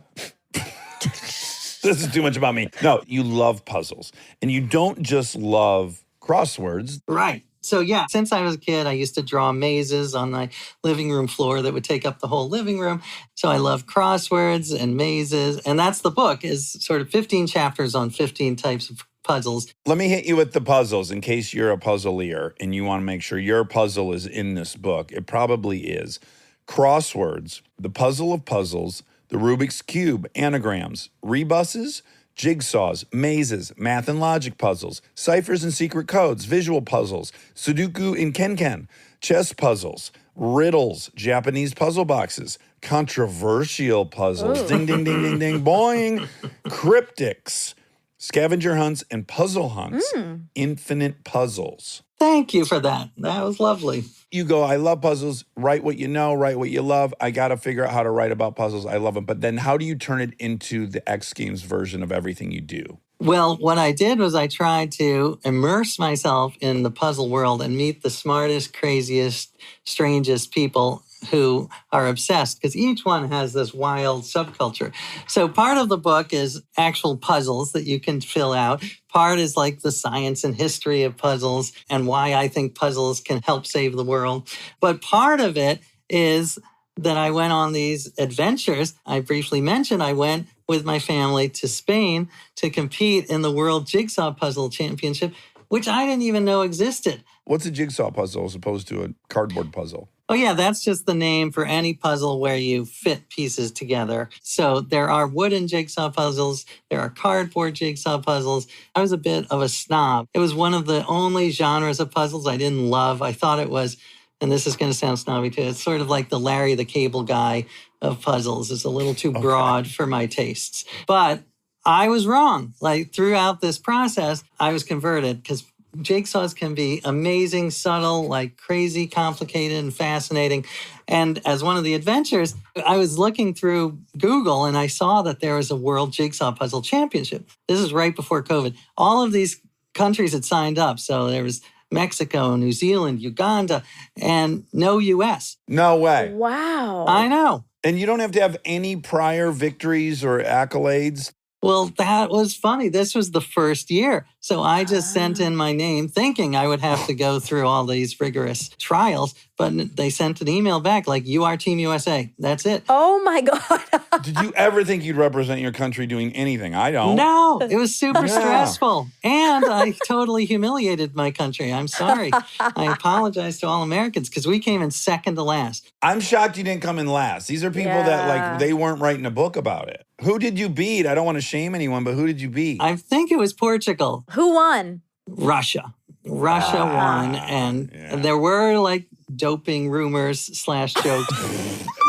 This is too much about me. No, you love puzzles. And you don't just love crosswords. Right. So yeah, since I was a kid, I used to draw mazes on my living room floor that would take up the whole living room. So I love crosswords and mazes. And that's the book, is sort of 15 chapters on 15 types of puzzles. Let me hit you with the puzzles in case you're a puzzler and you want to make sure your puzzle is in this book. It probably is. Crosswords, the puzzle of puzzles, the Rubik's Cube, anagrams, rebuses, jigsaws, mazes, math and logic puzzles, ciphers and secret codes, visual puzzles, Sudoku and Ken-Ken, chess puzzles, riddles, Japanese puzzle boxes, controversial puzzles, ding, ding, ding, ding, ding, boing, cryptics, scavenger hunts and puzzle hunts, infinite puzzles. Thank you for that. That was lovely. You go, I love puzzles, write what you know, write what you love. I got to figure out how to write about puzzles. I love them. But then how do you turn it into the X Games version of everything you do? Well, what I did was I tried to immerse myself in the puzzle world and meet the smartest, craziest, strangest people who are obsessed, because each one has this wild subculture. So part of the book is actual puzzles that you can fill out. Part is like the science and history of puzzles and why I think puzzles can help save the world. But part of it is that I went on these adventures. I briefly mentioned I went with my family to Spain to compete in the World Jigsaw Puzzle Championship, which I didn't even know existed. What's a jigsaw puzzle as opposed to a cardboard puzzle? Oh, yeah, that's just the name for any puzzle where you fit pieces together. So there are wooden jigsaw puzzles. There are cardboard jigsaw puzzles. I was a bit of a snob. It was one of the only genres of puzzles I didn't love. I thought it was, and this is going to sound snobby too, it's sort of like the Larry the Cable Guy of puzzles. It's a little too broad for my tastes. But I was wrong. Like throughout this process, I was converted because jigsaws can be amazing, subtle, like crazy, complicated, and fascinating. And as one of the adventures, I was looking through Google and I saw that there was a World Jigsaw Puzzle Championship. This is right before COVID. All of these countries had signed up. So there was Mexico, New Zealand, Uganda, and no U.S. No way. Wow. I know. And you don't have to have any prior victories or accolades. Well, that was funny. This was the first year. So I just sent in my name thinking I would have to go through all these rigorous trials. But they sent an email back like, you are Team USA. That's it. Oh my God. Did you ever think you'd represent your country doing anything? I don't. No, it was super Yeah. stressful. And I totally humiliated my country. I'm sorry. I apologize to all Americans because we came in second to last. I'm shocked you didn't come in last. These are people that like they weren't writing a book about it. Who did you beat? I don't want to shame anyone, but who did you beat? I think it was Portugal. Who won? Russia. Russia won. And there were like doping rumors / jokes.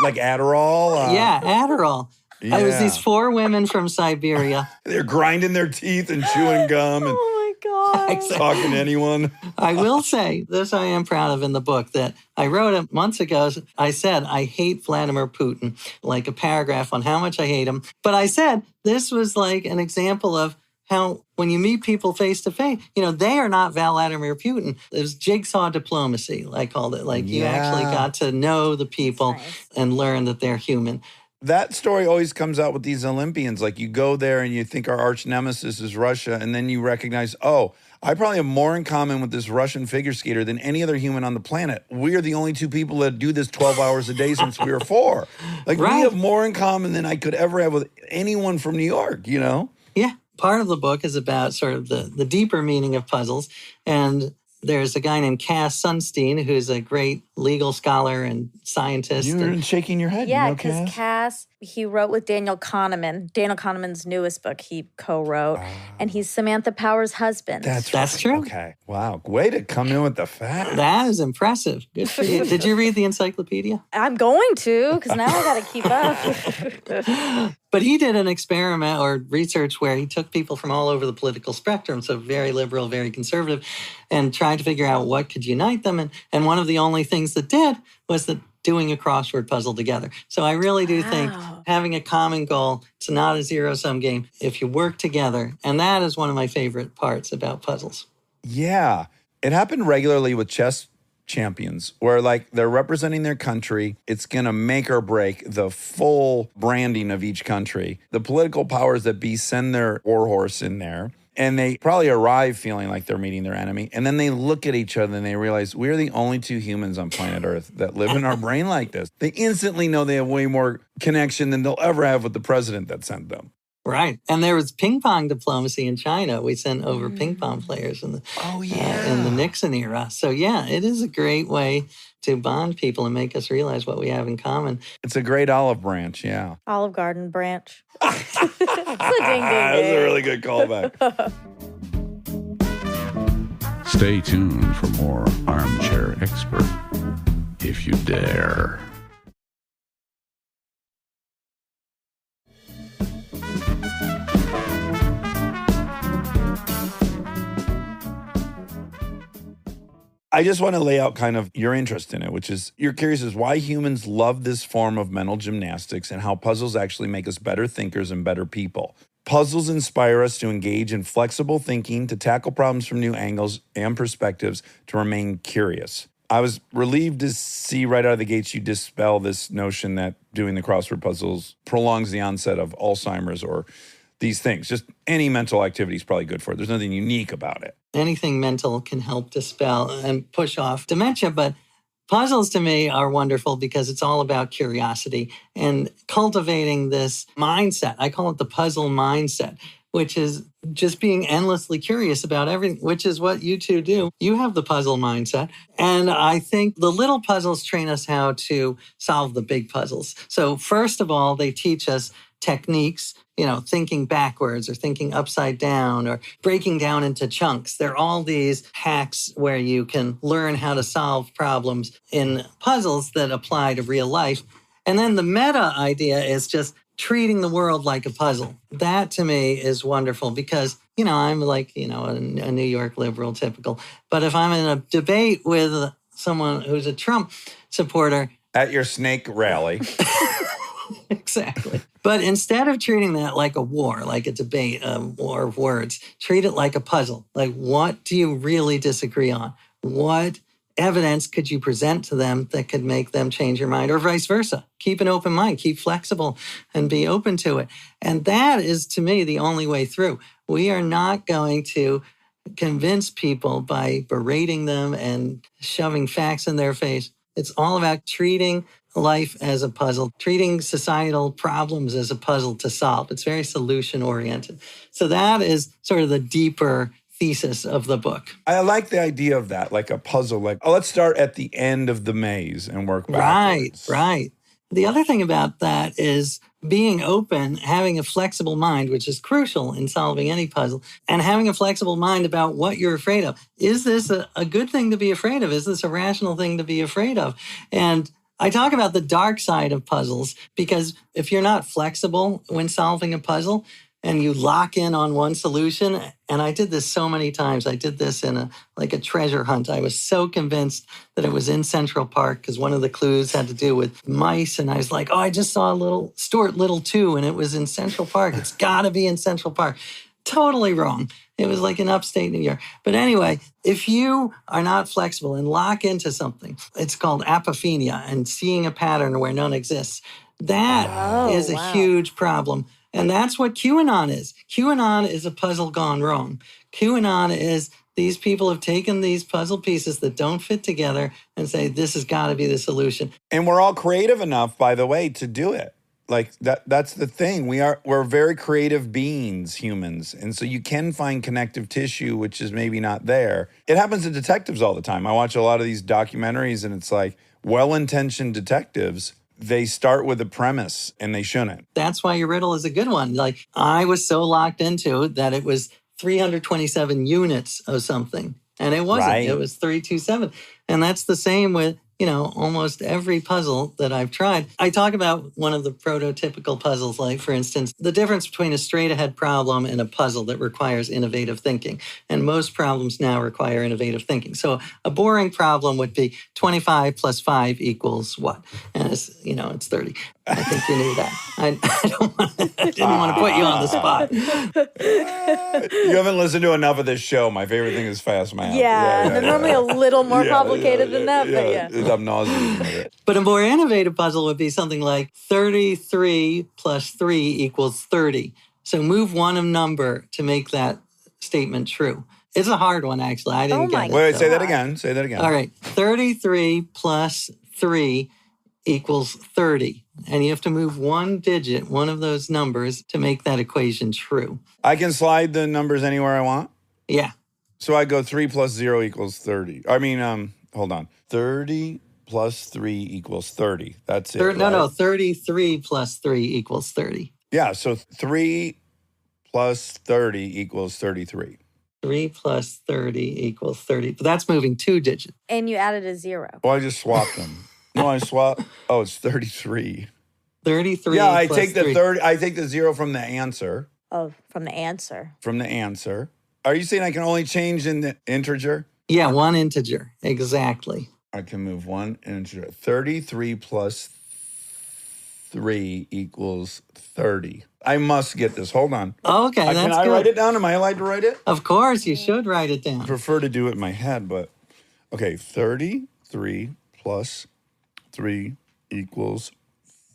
Like Adderall? Yeah, Adderall. Yeah. It was these 4 women from Siberia. They're grinding their teeth and chewing gum and Oh my God. talking to anyone. I will say, this I am proud of in the book, that I wrote it months ago. I said, I hate Vladimir Putin, like a paragraph on how much I hate him. But I said, this was like an example of how when you meet people face to face, they are not Vladimir Putin. It was jigsaw diplomacy, I called it. Like you actually got to know the people and learn that they're human. That story always comes out with these Olympians. Like you go there and you think our arch nemesis is Russia, and then you recognize, oh, I probably have more in common with this Russian figure skater than any other human on the planet. We are the only 2 people that do this 12 hours a day since we were 4. Like we have more in common than I could ever have with anyone from New York, Yeah. Part of the book is about sort of the deeper meaning of puzzles. And there's a guy named Cass Sunstein, who's a great legal scholar and scientist. You're shaking your head. Yeah, You know, because Cass, he wrote with Daniel Kahneman. Daniel Kahneman's newest book he co-wrote, and he's Samantha Power's husband. That's true. Okay. Wow. Way to come in with the facts. That is impressive. Good for you. Did you read the Encyclopedia? I'm going to, because now I got to keep up. But he did an experiment or research where he took people from all over the political spectrum, so very liberal, very conservative, and tried to figure out what could unite them. And one of the only things that did was that doing a crossword puzzle together. So I really do think having a common goal, it's not a zero-sum game. If you work together, and that is one of my favorite parts about puzzles. Yeah. It happened regularly with chess champions where like they're representing their country. It's going to make or break the full branding of each country. The political powers that be send their warhorse in there. And they probably arrive feeling like they're meeting their enemy. And then they look at each other and they realize we're the only 2 humans on planet Earth that live in our brain like this. They instantly know they have way more connection than they'll ever have with the president that sent them. Right. And there was ping pong diplomacy in China. We sent over ping pong players in the Nixon era. So, yeah, it is a great way to bond people and make us realize what we have in common. It's a great olive branch, yeah. Olive Garden branch. It's a ding, ding, That's a ding. really good callback. Stay tuned for more Armchair Expert, if you dare. I just want to lay out kind of your interest in it, which is you're curious as why humans love this form of mental gymnastics and how puzzles actually make us better thinkers and better people. Puzzles inspire us to engage in flexible thinking, to tackle problems from new angles and perspectives, to remain curious. I was relieved to see right out of the gates you dispel this notion that doing the crossword puzzles prolongs the onset of Alzheimer's or these things. Just any mental activity is probably good for it. There's nothing unique about it. Anything mental can help dispel and push off dementia, but puzzles to me are wonderful because it's all about curiosity and cultivating this mindset. I call it the puzzle mindset, which is just being endlessly curious about everything, which is what you two do. You have the puzzle mindset. And I think the little puzzles train us how to solve the big puzzles. So first of all, they teach us techniques, thinking backwards or thinking upside down or breaking down into chunks. There are all these hacks where you can learn how to solve problems in puzzles that apply to real life. And then the meta idea is just treating the world like a puzzle. That to me is wonderful because, I'm like, a New York liberal typical. But if I'm in a debate with someone who's a Trump supporter. At your snake rally. Exactly. But instead of treating that like a war, like a debate, a war of words, treat it like a puzzle. Like, what do you really disagree on? What evidence could you present to them that could make them change your mind, or vice versa? Keep an open mind, keep flexible, and be open to it. And that is, to me, the only way through. We are not going to convince people by berating them and shoving facts in their face. It's all about treating life as a puzzle, treating societal problems as a puzzle to solve. It's very solution-oriented. So that is sort of the deeper thesis of the book. I like the idea of that, like a puzzle. Like, let's start at the end of the maze and work backwards. Right. The other thing about that is being open, having a flexible mind, which is crucial in solving any puzzle, and having a flexible mind about what you're afraid of. Is this a good thing to be afraid of? Is this a rational thing to be afraid of? And I talk about the dark side of puzzles because if you're not flexible when solving a puzzle and you lock in on one solution, and I did this so many times. I did this in a treasure hunt. I was so convinced that it was in Central Park because one of the clues had to do with mice. And I was like, I just saw a little Stuart Little 2 and it was in Central Park. It's got to be in Central Park. Totally wrong. It was like in upstate New York. But anyway, if you are not flexible and lock into something, it's called apophenia and seeing a pattern where none exists. That is a huge problem. And that's what QAnon is. QAnon is a puzzle gone wrong. QAnon is these people have taken these puzzle pieces that don't fit together and say, this has got to be the solution. And we're all creative enough, by the way, to do it. Like that's the thing. We're very creative beings, humans. And so you can find connective tissue, which is maybe not there. It happens to detectives all the time. I watch a lot of these documentaries and it's like well-intentioned detectives, they start with a premise and they shouldn't. That's why your riddle is a good one. Like I was so locked into that it was 327 units of something. And it wasn't. Right. It was 327. And that's the same with, almost every puzzle that I've tried. I talk about one of the prototypical puzzles, like, for instance, the difference between a straight-ahead problem and a puzzle that requires innovative thinking. And most problems now require innovative thinking. So a boring problem would be 25 plus 5 equals what? And it's 30. I think you knew that. I didn't want to put you on the spot. You haven't listened to enough of this show. My favorite thing is fast math. They're normally a little more complicated than that, but yeah. It's nauseating. But a more innovative puzzle would be something like 33 plus 3 equals 30. So move one number to make that statement true. It's a hard one, actually. I didn't get it. Wait, say that again. All right. 33 plus 3 equals 30. And you have to move one digit, one of those numbers, to make that equation true. I can slide the numbers anywhere I want. Yeah. So I go 3 plus 0 equals 30. I mean, hold on. 30 plus 3 equals 30. That's it. No, 33 plus 3 equals 30. Yeah, so 3 plus 30 equals 33. 3 plus 30 equals 30. But that's moving two digits. And you added a 0. Well, I just swapped them. No, I swap. Oh, it's 33. 33 Yeah, I plus take the 3. 30. I take the 0 from the answer. Oh, from the answer. From the answer. Are you saying I can only change in the integer? Yeah, one integer. Exactly. I can move one integer. 33 plus 3 equals 30. I must get this. Hold on. Okay, that's Can I good. write it down? Am I allowed to write it? Of course, you should write it I down. prefer to do it in my head, but okay. 33 plus 3 equals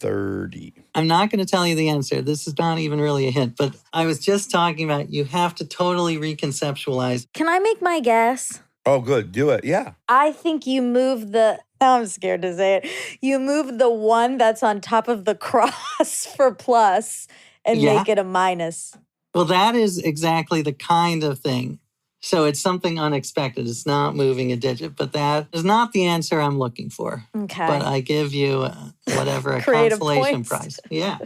30. I'm not going to tell you the answer. This is not even really a hint, but I was just talking about you have to totally reconceptualize. Can I make my guess? Oh, good. Do it. Yeah. I think you move the, I'm scared to say it. You move the 1 that's on top of the cross for plus and Yeah. make it a minus. Well, that is exactly the kind of thing. So it's something unexpected. It's not moving a digit, but that is not the answer I'm looking for. Okay. But I give you whatever, a Creative consolation points. prize. Yeah.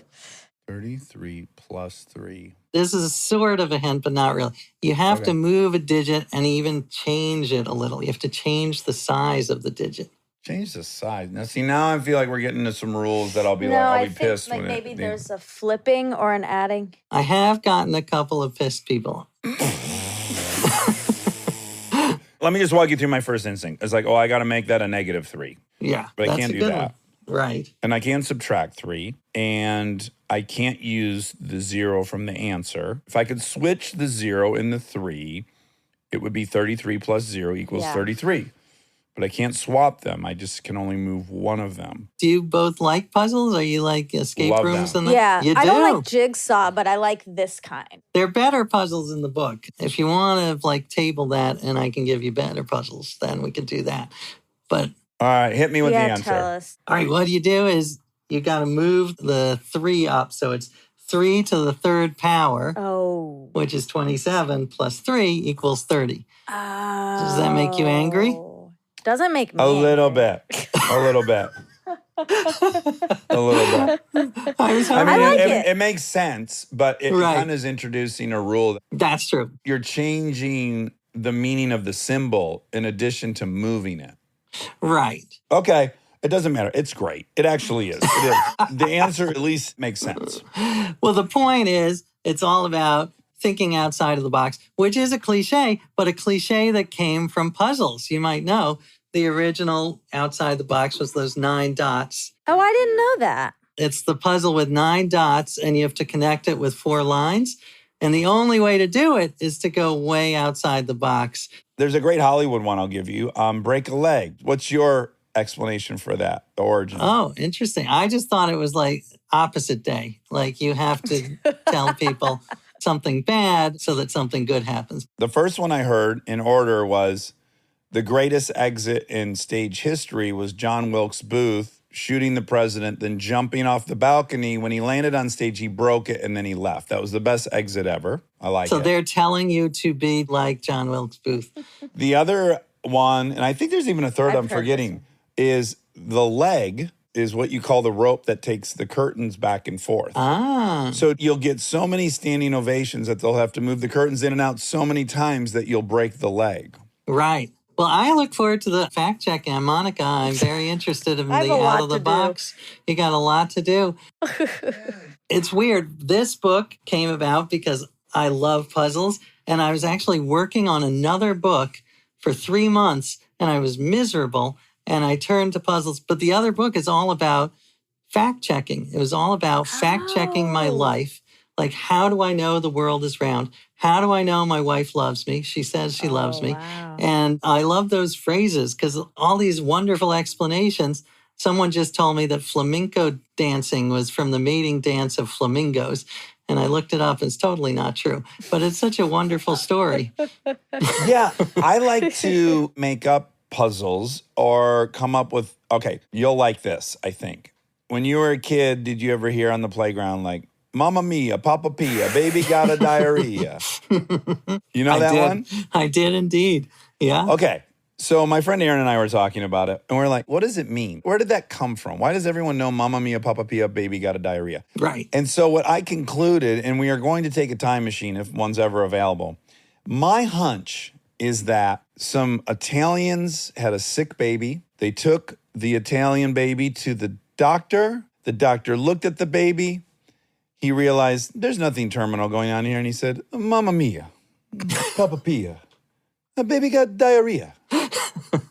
33 plus 3. This is sort of a hint, but not really. You have Okay. to move a digit and even change it a little. You have to change the size of the digit. Change the size. Now, see, now I feel like we're getting into some rules that I'll be no, like, I'll I be think pissed like when maybe it. there's a flipping or an adding. I have gotten a couple of pissed people. Let me just walk you through my first instinct. It's like, oh, I got to make that a -3. Yeah. But I that's can't a do good that. one. Right. And I can't subtract 3. And I can't use the 0 from the answer. If I could switch the 0 and the 3, it would be 33 plus 0 equals Yeah. 33. But I can't swap them. I just can only move one of them. Do you both like puzzles? Or you like escape Love rooms? them. And that? Yeah. You do? I don't like jigsaw, but I like this kind. There are better puzzles in the book. If you want to like table that and I can give you better puzzles, then we can do that. But All right, hit me with yeah, the answer. tell us. all right, what you do is you got to move the 3 up. So it's 3 to the 3rd power, Oh. which is 27, plus 3 equals 30. Does that make you angry? Doesn't make me A little angry. bit. A little bit. A little bit. I was I hoping- mean, like it, it. it makes sense, but it Right. kind of is introducing a rule. That's true. You're changing the meaning of the symbol in addition to moving it. Right. Okay, it doesn't matter. It's great. It actually is. It is. The answer at least makes sense. Well, the point is, it's all about thinking outside of the box, which is a cliche, but a cliche that came from puzzles. You might know the original outside the box was those 9 dots. Oh, I didn't know that. It's the puzzle with 9 dots, and you have to connect it with 4 lines. And the only way to do it is to go way outside the box. There's a great Hollywood one I'll give you. Break a leg. What's your explanation for that? The origin. Oh, interesting. I just thought it was like opposite day. Like you have to tell people something bad so that something good happens. The first one I heard in order was the greatest exit in stage history was John Wilkes Booth shooting the president, then jumping off the balcony. When he landed on stage, he broke it and then he left. That was the best exit ever. I like So it. they're telling you to be like John Wilkes Booth. The other one, and I think there's even a third I've I'm heard this forgetting, is the leg is what you call the rope that takes the curtains back and forth. Ah, So you'll get so many standing ovations that they'll have to move the curtains in and out so many times that you'll break the leg. right. Well, I look forward to the fact checking. Monica, I'm very interested in I have the a lot out of the to do. box. You got a lot to do. It's weird. This book came about because I love puzzles, and I was actually working on another book for 3 months, and I was miserable, and I turned to puzzles. But the other book is all about fact checking. It was all about fact checking my Oh. life. Like, how do I know the world is round? How do I know my wife loves me? She says she loves me. Wow. And I love those phrases because all these wonderful explanations. Someone just told me that flamenco dancing was from the mating dance of flamingos. And I looked it up. It's totally not true. But it's such a wonderful story. Yeah, I like to make up puzzles or come up with, okay, you'll like this, I think. when you were a kid, did you ever hear on the playground like, Mamma mia, Papa Pia, baby got a diarrhea? You know that one? I did indeed. Yeah. Okay. So my friend Aaron and I were talking about it, and we're like, what does it mean? Where did that come from? Why does everyone know Mamma mia, Papa Pia, baby got a diarrhea? Right. And so what I concluded, and we are going to take a time machine if one's ever available, my hunch is that some Italians had a sick baby. They took the Italian baby to the doctor. The doctor looked at the baby. He realized there's nothing terminal going on here. And he said, Mamma mia, Papa Pia, the baby got diarrhea.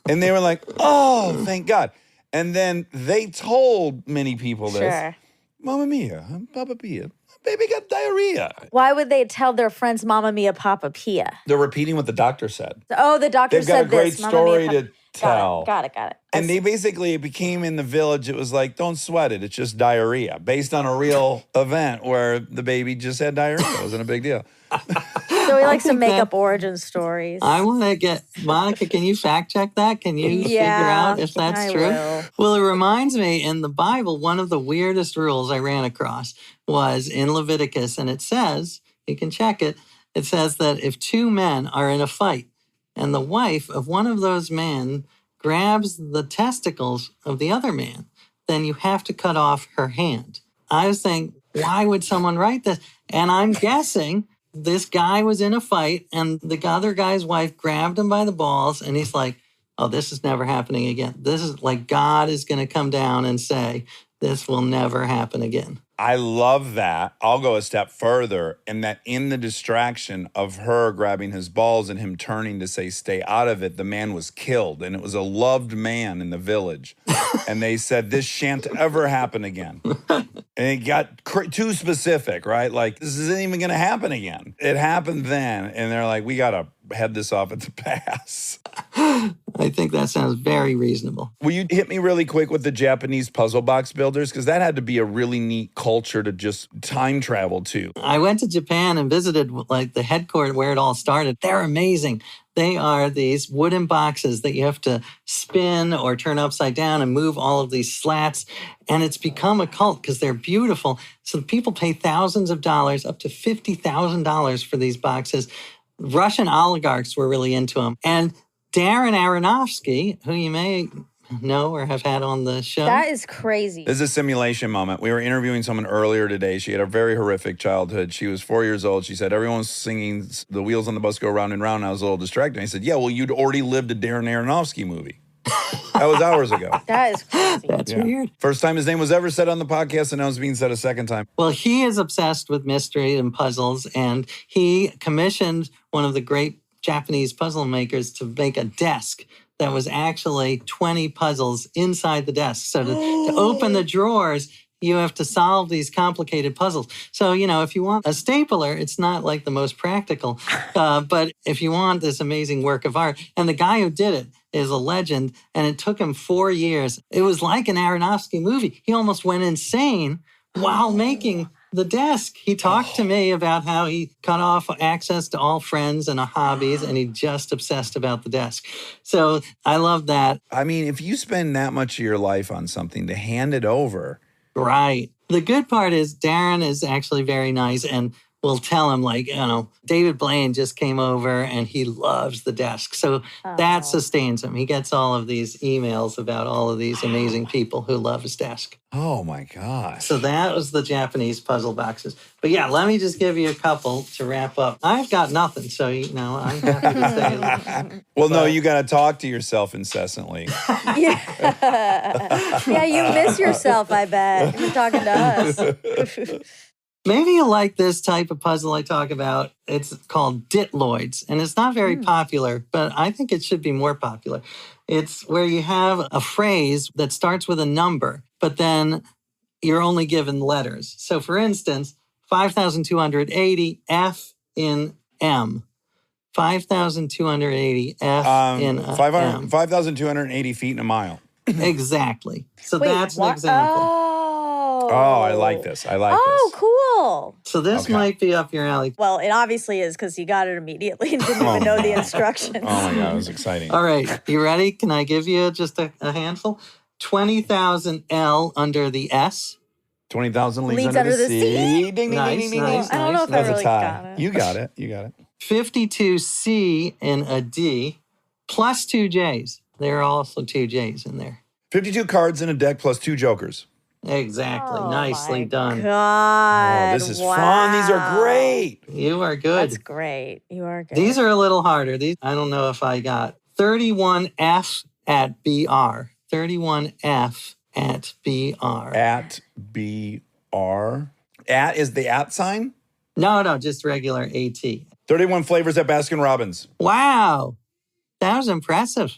And they were like, oh, thank God. And then they told many people this. Sure. Mamma mia, Papa Pia, baby got diarrhea. Why would they tell their friends Mamma Mia, Papa Pia? They're repeating what the doctor said. Oh, the doctor They've got said a great this. Mamma story Mia, to tell. Got it. And they basically, it became in the village, it was like, don't sweat it. It's just diarrhea based on a real event where the baby just had diarrhea. It wasn't a big deal. So he likes to make up origin stories. I want to get, Monica, can you fact check that? Can you figure out if that's I true? will. Well, it reminds me in the Bible, one of the weirdest rules I ran across was in Leviticus, and it says, you can check it, it says that if two men are in a fight and the wife of one of those men grabs the testicles of the other man, then you have to cut off her hand. I was thinking, why would someone write this? And I'm guessing this guy was in a fight and the other guy's wife grabbed him by the balls and he's like, oh, this is never happening again. This is like God is going to come down and say, this will never happen again. I love that. I'll go a step further, and that in the distraction of her grabbing his balls and him turning to say, stay out of it, the man was killed. And it was a loved man in the village. And they said, this shan't ever happen again. And it got too specific, right? Like, this isn't even going to happen again. It happened then. And they're like, we got to head this off at the pass. I think that sounds very reasonable. Will you hit me really quick with the Japanese puzzle box builders? Because that had to be a really neat culture to just time travel to. I went to Japan and visited like the headquarters where it all started. They're amazing. They are these wooden boxes that you have to spin or turn upside down and move all of these slats. And it's become a cult because they're beautiful. So people pay thousands of dollars, up to $50,000 for these boxes. Russian oligarchs were really into them. And Darren Aronofsky, who you may know or have had on the show. That is crazy. This is a simulation moment. We were interviewing someone earlier today. She had a very horrific childhood. She was 4 years old. She said, everyone's singing The Wheels on the Bus Go Round and Round. I was a little distracted. I said, yeah, well, you'd already lived a Darren Aronofsky movie. That was hours ago. That is crazy. That's weird. First time his name was ever said on the podcast, and now it's being said a second time. Well, he is obsessed with mystery and puzzles, and he commissioned one of the great Japanese puzzle makers to make a desk that was actually 20 puzzles inside the desk. So to open the drawers, you have to solve these complicated puzzles. So, you know, if you want a stapler, it's not like the most practical. But if you want this amazing work of art, and the guy who did it is a legend, and it took him 4 years. It was like an Aronofsky movie. He almost went insane while making the desk. He talked to me about how he cut off access to all friends and hobbies, and he just obsessed about the desk. So I love that. I mean, if you spend that much of your life on something, to hand it over. Right. The good part is Darren is actually very nice and will tell him, like, you know, David Blaine just came over and he loves the desk. So that sustains him. He gets all of these emails about all of these amazing people who love his desk. Oh, my gosh. So that was the Japanese puzzle boxes. But yeah, let me just give you a couple to wrap up. I've got nothing, so, you know, I'm happy to say. Well, no, you got to talk to yourself incessantly. Yeah, you miss yourself, I bet. You're talking to us. Maybe you like this type of puzzle I talk about. It's called Ditloids, and it's not very popular, but I think it should be more popular. It's where you have a phrase that starts with a number, but then you're only given letters. So, for instance, 5,280 F in M. 5,280 F in M. 5,280 feet in a mile. Exactly. So Wait, that's an what? example. Oh, I like this. I like Oh, this. cool. So this Okay. might be up your alley. Well, it obviously is because you got it immediately and didn't even know the instructions. Oh, my God. It was exciting. All right. You ready? Can I give you just a handful? 20,000 L under the S. 20,000 leagues Leagues under the sea. Ding, ding, Nice, ding, ding, ding, nice, ding. I don't know if I That's a really tie. got it. You got it. You got it. 52C in a D plus 2 J's. There are also 2 J's in there. 52 cards in a deck plus 2 jokers. Exactly. Oh Nicely my done. God. Oh, this is fun. These are Wow. great. You are good. That's great. You are good. These are a little harder. These I don't know if I got 31F at BR. 31F at BR. At BR. At is the at sign. No, just regular AT. 31 flavors at Baskin Robbins. Wow. That was impressive.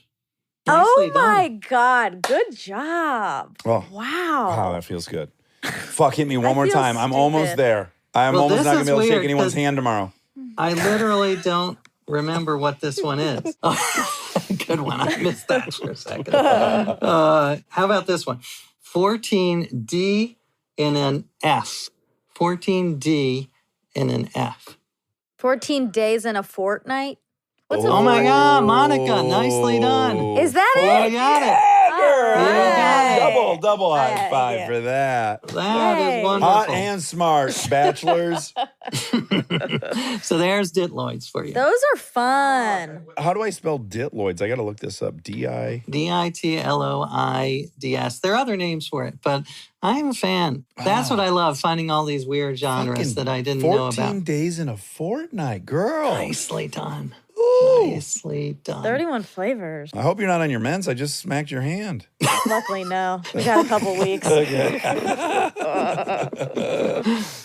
Oh Nicely done. my God. Good job. Oh, Wow. wow, that feels good. Fuck, hit me one I more feel time. I'm almost stupid. there. I'm Well, almost this not going to is be able to shake weird, anyone's 'cause- hand tomorrow. I literally don't remember what this one is. Good one. I missed that for a second. How about this one? 14D in an F. 14D in an F. 14 days in a fortnight. What's Oh my God, Monica, nicely done. Is that You it? got it. Yeah, girl. You got Double, it. double high Yeah, five yeah. for that. That Yay. is wonderful. Hot and smart, bachelors. So there's Ditloids for you. Those are fun. How do I spell Ditloids? I got to look this up. D-I. Ditloids. There are other names for it, but I am a fan. That's what I love, finding all these weird genres Fucking that I didn't know 14 about. days in a fortnight, girl. Nicely done. Ooh. Nicely done. 31 flavors. I hope you're not on your meds. I just smacked your hand. Luckily, no. We got a couple weeks. Okay.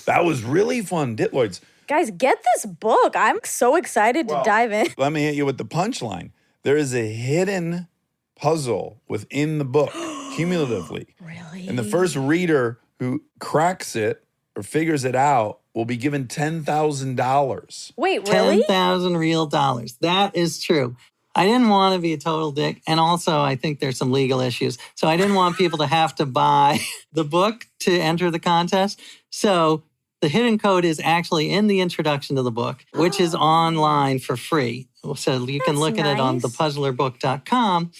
That was really fun. Ditloids. Guys, get this book. I'm so excited to dive in. Let me hit you with the punchline. There is a hidden puzzle within the book, cumulatively. Really? And the first reader who cracks it or figures it out will be given $10,000. Wait, really? 10,000 real dollars. That is true. I didn't want to be a total dick. And also, I think there's some legal issues. So I didn't want people to have to buy the book to enter the contest. So the hidden code is actually in the introduction to the book, which is online for free. So you can That's look at it on nice. thepuzzlerbook.com.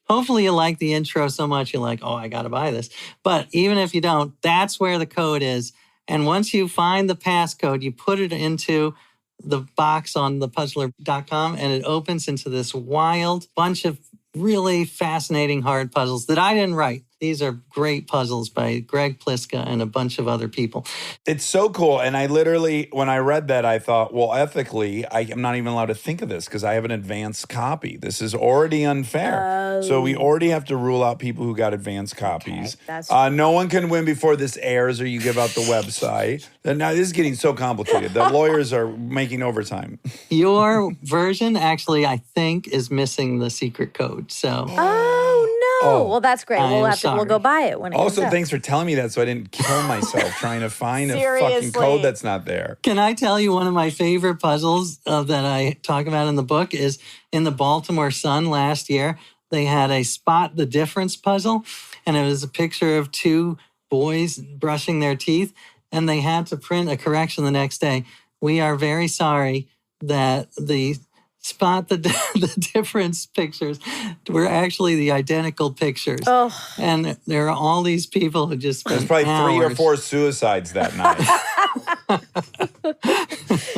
Hopefully you like the intro so much you're like, oh, I got to buy this. But even if you don't, that's where the code is. And once you find the passcode, you put it into the box on thepuzzler.com and it opens into this wild bunch of really fascinating hard puzzles that I didn't write. These are great puzzles by Greg Pliska and a bunch of other people. It's so cool. And I literally, when I read that, I thought, well, ethically, I am not even allowed to think of this because I have an advanced copy. This is already unfair. So we already have to rule out people who got advanced copies. that's- No one can win before this airs or you give out the website. And now this is getting so complicated. The lawyers are making overtime. Your version actually, I think, is missing the secret code. So Oh, no. Oh. Well, that's great. I We'll am have to, we'll sorry. go buy it when it Also, comes out. thanks for telling me that so I didn't kill myself trying to find a fucking Seriously. code that's not there. can I tell you one of my favorite puzzles that I talk about in the book is in the Baltimore Sun last year. They had a spot the difference puzzle, and it was a picture of two boys brushing their teeth, and they had to print a correction the next day. We are very sorry that the spot the difference pictures were actually the identical pictures. Oh. And there are all these people who just There's spent probably 3 or hours. 4 suicides that night.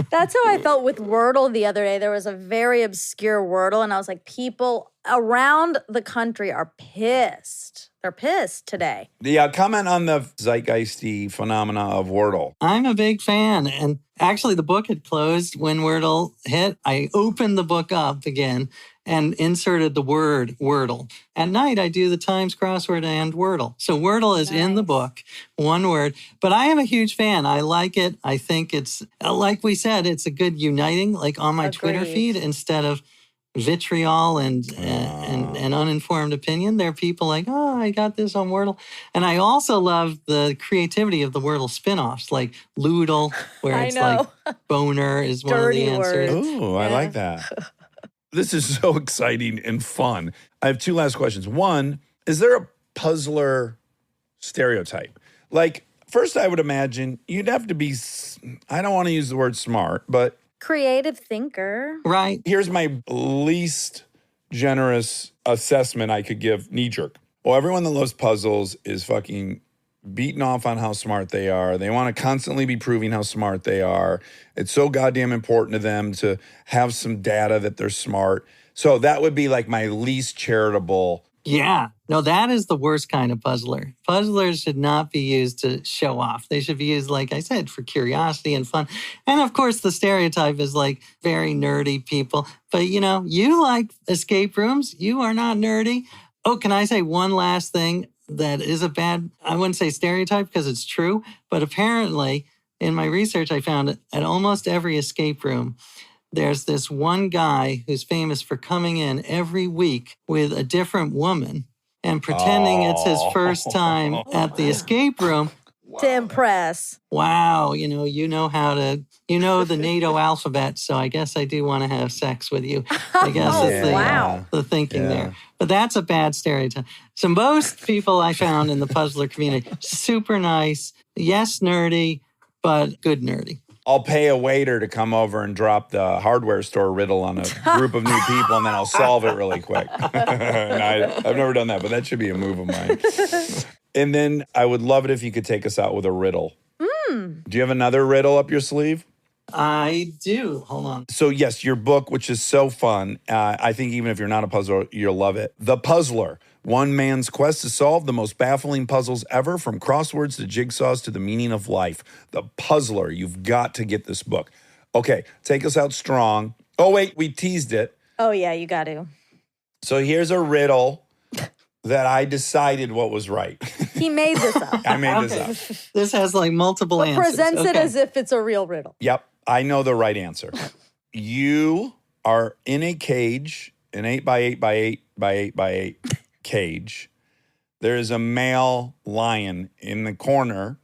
That's how I felt with Wordle the other day. There was a very obscure Wordle, and I was like, people around the country are pissed. They're pissed today. Yeah, comment on the zeitgeisty phenomena of Wordle. I'm a big fan. And actually, the book had closed when Wordle hit. I opened the book up again and inserted the word Wordle. At night, I do the Times crossword and Wordle. So Wordle is in the book, one word. But I am a huge fan. I like it. I think it's, like we said, it's a good uniting, like on my Twitter Agreed. feed, instead of vitriol and uninformed opinion. There are people like, oh, I got this on Wordle. And I also love the creativity of the Wordle spin-offs, like Loodle, where I it's know. like boner is one Dirty of the answers. words. Ooh, I Yeah. like that. This is so exciting and fun. I have 2 last questions. One, is there a puzzler stereotype? Like, first, I would imagine you'd have to be, I don't want to use the word smart, but Creative thinker. Right. here's my least generous assessment I could give, knee jerk. Well, everyone that loves puzzles is fucking beating off on how smart they are. They want to constantly be proving how smart they are. It's so goddamn important to them to have some data that they're smart. So that would be like my least charitable. Yeah. No, that is the worst kind of puzzler. Puzzlers should not be used to show off. They should be used, like I said, for curiosity and fun. And of course, the stereotype is like very nerdy people. But you know, you like escape rooms. You are not nerdy. Oh, can I say one last thing that is a bad, I wouldn't say stereotype because it's true, but apparently in my research, I found at almost every escape room, there's this one guy who's famous for coming in every week with a different woman and pretending it's his first time at the escape room. To impress. Wow, you know how to, the NATO alphabet, so I guess I do want to have sex with you. I guess is the thinking there. But that's a bad stereotype. So most people I found in the puzzler community, super nice, yes, nerdy, but good nerdy. I'll pay a waiter to come over and drop the hardware store riddle on a group of new people, and then I'll solve it really quick. And I've never done that, but that should be a move of mine. And then I would love it if you could take us out with a riddle. Do you have another riddle up your sleeve? I do. Hold on. So yes, your book, which is so fun. I think even if you're not a puzzler, you'll love it. The Puzzler. One man's quest to solve the most baffling puzzles ever, from crosswords to jigsaws to the meaning of life. The Puzzler. You've got to get this book. Okay, take us out strong. Oh, wait, we teased it. Oh, yeah, you got to. So here's a riddle that I decided what was right. He made this up. I made this up. This has like multiple answers. Presents it as if it's a real riddle. Yep, I know the right answer. You are in a cage, an 8 by 8 by 8 by 8 by 8 cage. There is a male lion in the corner.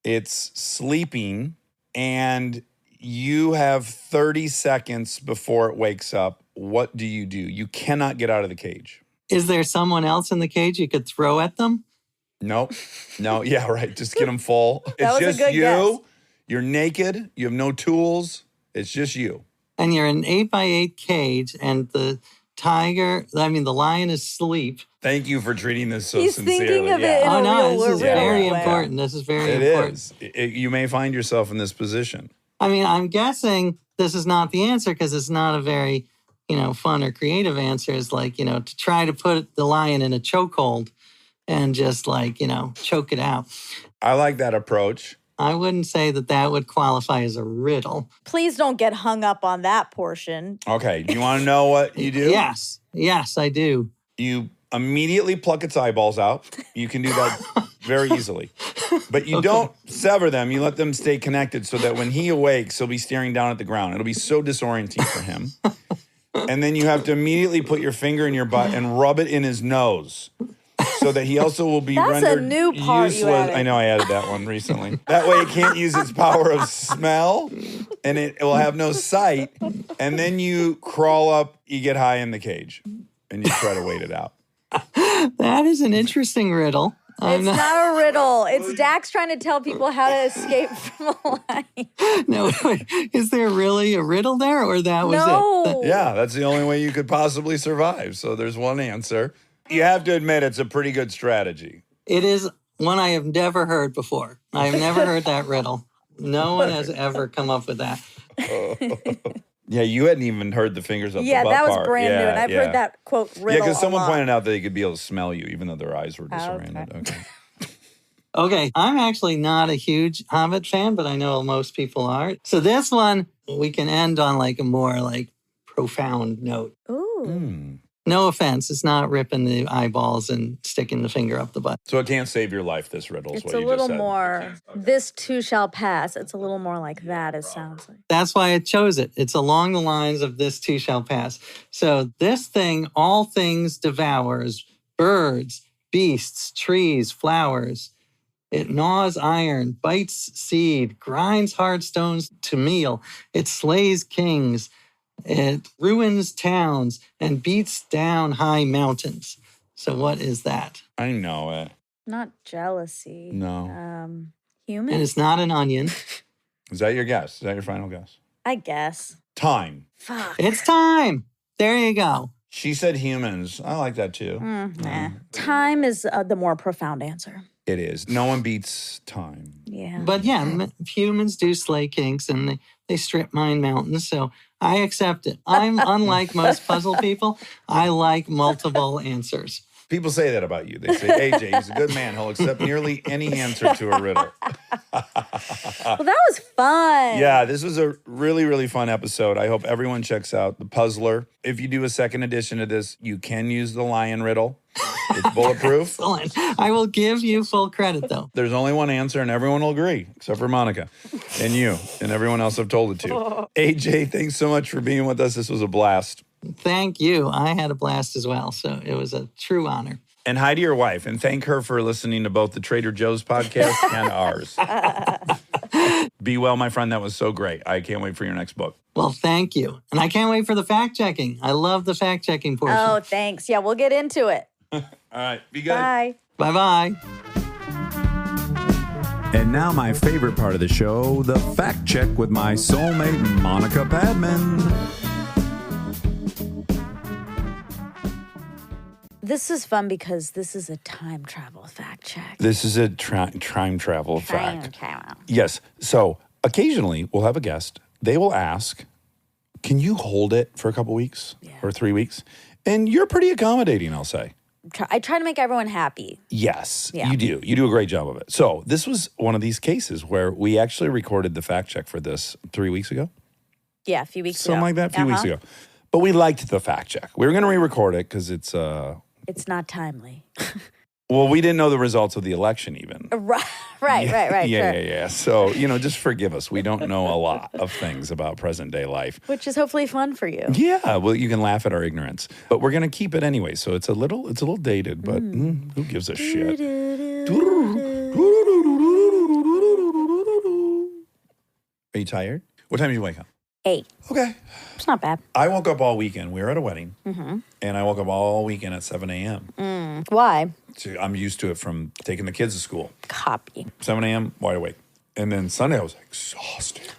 It's sleeping, and you have 30 seconds before it wakes up. What do? You cannot get out of the cage. Is there someone else in the cage you could throw at them? Nope. No, yeah, right. Just get them full. That It's was a just good you. guess. You're naked. You have no tools. It's just you. And you're in an 8 by 8 cage, and the lion is asleep. Thank you for treating this so He's sincerely. thinking of it in Oh, a no, real this is riddle very way. important. This is very It important. is. You may find yourself in this position. I mean, I'm guessing this is not the answer because it's not a very, fun or creative answer. It's like, to try to put the lion in a chokehold and just like, choke it out. I like that approach. I wouldn't say that would qualify as a riddle. Please don't get hung up on that portion. Okay. Do you want to know what you do? Yes, I do. You immediately pluck its eyeballs out. You can do that very easily. But you don't sever them. You let them stay connected so that when he awakes, he'll be staring down at the ground. It'll be so disorienting for him. And then you have to immediately put your finger in your butt and rub it in his nose so that he also will be That's a rendered new part you useless. added. I know I added that one recently. That way it can't use its power of smell, and it will have no sight. And then you crawl up, you get high in the cage, and you try to wait it out. That is an interesting riddle. It's not a riddle. It's Dax trying to tell people how to escape from a lion. No, wait. Is there really a riddle there, or that was it? No. Yeah, that's the only way you could possibly survive. So there's one answer. You have to admit it's a pretty good strategy. It is one I have never heard before. I have never heard that riddle. No one has ever come up with that. Yeah, you hadn't even heard the fingers up the Yeah, butt that was part. brand new. Yeah, And I've yeah. heard that quote riddle Yeah, because someone a lot. pointed out that they could be able to smell you, even though their eyes were disoriented. Okay. Okay, I'm actually not a huge Hobbit fan, but I know most people are. So this one, we can end on like a more like profound note. Ooh. No offense, it's not ripping the eyeballs and sticking the finger up the butt. So it can't save your life, this riddle is It's what a you little just said. more, this too shall pass. It's a little more like that, it sounds like. That's why I chose it. It's along the lines of this too shall pass. So this thing, all things devours, birds, beasts, trees, flowers. It gnaws iron, bites seed, grinds hard stones to meal. It slays kings. It ruins towns and beats down high mountains. So what is that? I know it. Not jealousy. No. Human? And it's not an onion. Is that your guess? Is that your final guess? I guess. Time. Fuck. It's time. There you go. She said humans. I like that too. Nah. Time is the more profound answer. It is. No one beats time. Yeah. But yeah, humans do slay kinks and they strip mine mountains. So I accept it. I'm unlike most puzzle people. I like multiple answers. People say that about you. They say, AJ, he's a good man. He'll accept nearly any answer to a riddle. Well, that was fun. Yeah, this was a really, really fun episode. I hope everyone checks out The Puzzler. If you do a second edition of this, you can use the lion riddle. It's bulletproof. Excellent. I will give you full credit, though. There's only one answer, and everyone will agree, except for Monica and you and everyone else I've told it to. AJ, thanks so much for being with us. This was a blast. Thank you. I had a blast as well. So it was a true honor. And hi to your wife, and thank her for listening to both the Trader Joe's podcast and ours. Be well, my friend. That was so great. I can't wait for your next book. Well, thank you. And I can't wait for the fact checking. I love the fact checking portion. Oh, thanks. Yeah, we'll get into it. All right. Be good. Bye. Bye-bye. And now my favorite part of the show, the fact check with my soulmate, Monica Padman. This is fun because this is a time travel fact check. This is a time travel fact. Time travel. Yes. So occasionally we'll have a guest. They will ask, can you hold it for a couple weeks or 3 weeks? And you're pretty accommodating, I'll say. I try to make everyone happy. Yes, Yeah. you do. You do a great job of it. So this was one of these cases where we actually recorded the fact check for this 3 weeks ago. Yeah, a few weeks Something ago. like that, a few weeks ago. But we liked the fact check. We were going to re-record it because it's... It's not timely. Well, we didn't know the results of the election even. Right. Yeah. So, just forgive us. We don't know a lot of things about present day life. Which is hopefully fun for you. Yeah, well, you can laugh at our ignorance, but we're going to keep it anyway. So it's a little dated, but who gives a shit? Are you tired? What time did you wake up? 8. Okay. It's not bad. I woke up all weekend. We were at a wedding, and I woke up all weekend at 7 a.m. Why? So I'm used to it from taking the kids to school. Copy. 7 a.m., wide awake. And then Sunday, I was exhausted.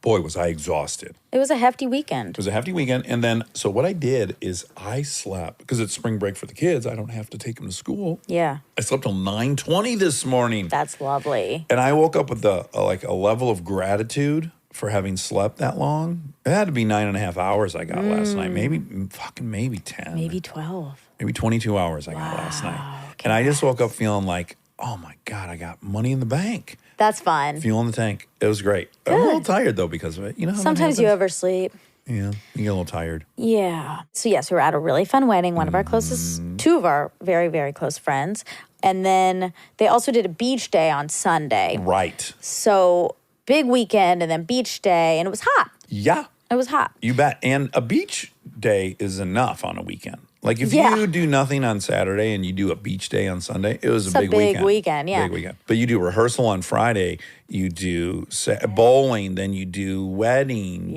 Boy, was I exhausted. It was a hefty weekend. It was a hefty weekend. And then, so what I did is I slept, because it's spring break for the kids. I don't have to take them to school. Yeah. I slept till 9:20 this morning. That's lovely. And I woke up with a level of gratitude for having slept that long. It had to be 9.5 hours I got last night. Maybe 10. Maybe 12. Maybe 22 hours I got last night. And I just woke up feeling like, oh my God, I got money in the bank. That's fun. Fuel in the tank. It was great. I'm a little tired though because of it. You know how that Sometimes you happens? oversleep. Yeah, you get a little tired. Yeah. So yes, we were at a really fun wedding. One of our two of our very, very close friends. And then they also did a beach day on Sunday. Right. So big weekend and then beach day. And it was hot. Yeah. It was hot. You bet. And a beach day is enough on a weekend. Like if Yeah. you do nothing on Saturday and you do a beach day on Sunday, it was It's a big weekend. Yeah. Big weekend. But you do rehearsal on Friday, you do bowling, then you do wedding,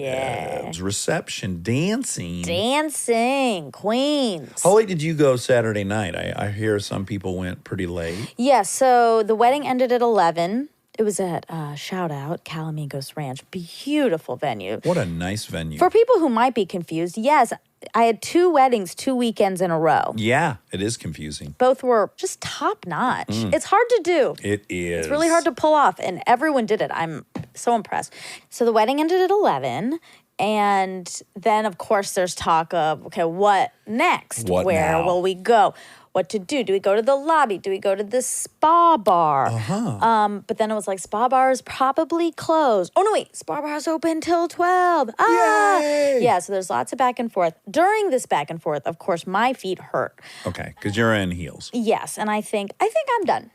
reception, dancing. Dancing, queens. How late did you go Saturday night? I hear some people went pretty late. Yeah, so the wedding ended at 11. It was at, shout out, Calamigos Ranch. Beautiful venue. What a nice venue. For people who might be confused, yes, I had 2 weddings 2 weekends in a row. Yeah, it is confusing. Both were just top notch. It's hard to do. It is. It's really hard to pull off, and everyone did it. I'm so impressed. So the wedding ended at 11, and then, of course, there's talk of, okay, what next? What Where now? will we go? What to do? Do we go to the lobby? Do we go to the spa bar? But then it was like, spa bar is probably closed. Oh, no, wait. Spa bar is open till 12. Ah! Yay! Yeah, so there's lots of back and forth. During this back and forth, of course, my feet hurt. Okay, because you're in heels. Yes, and I think I'm done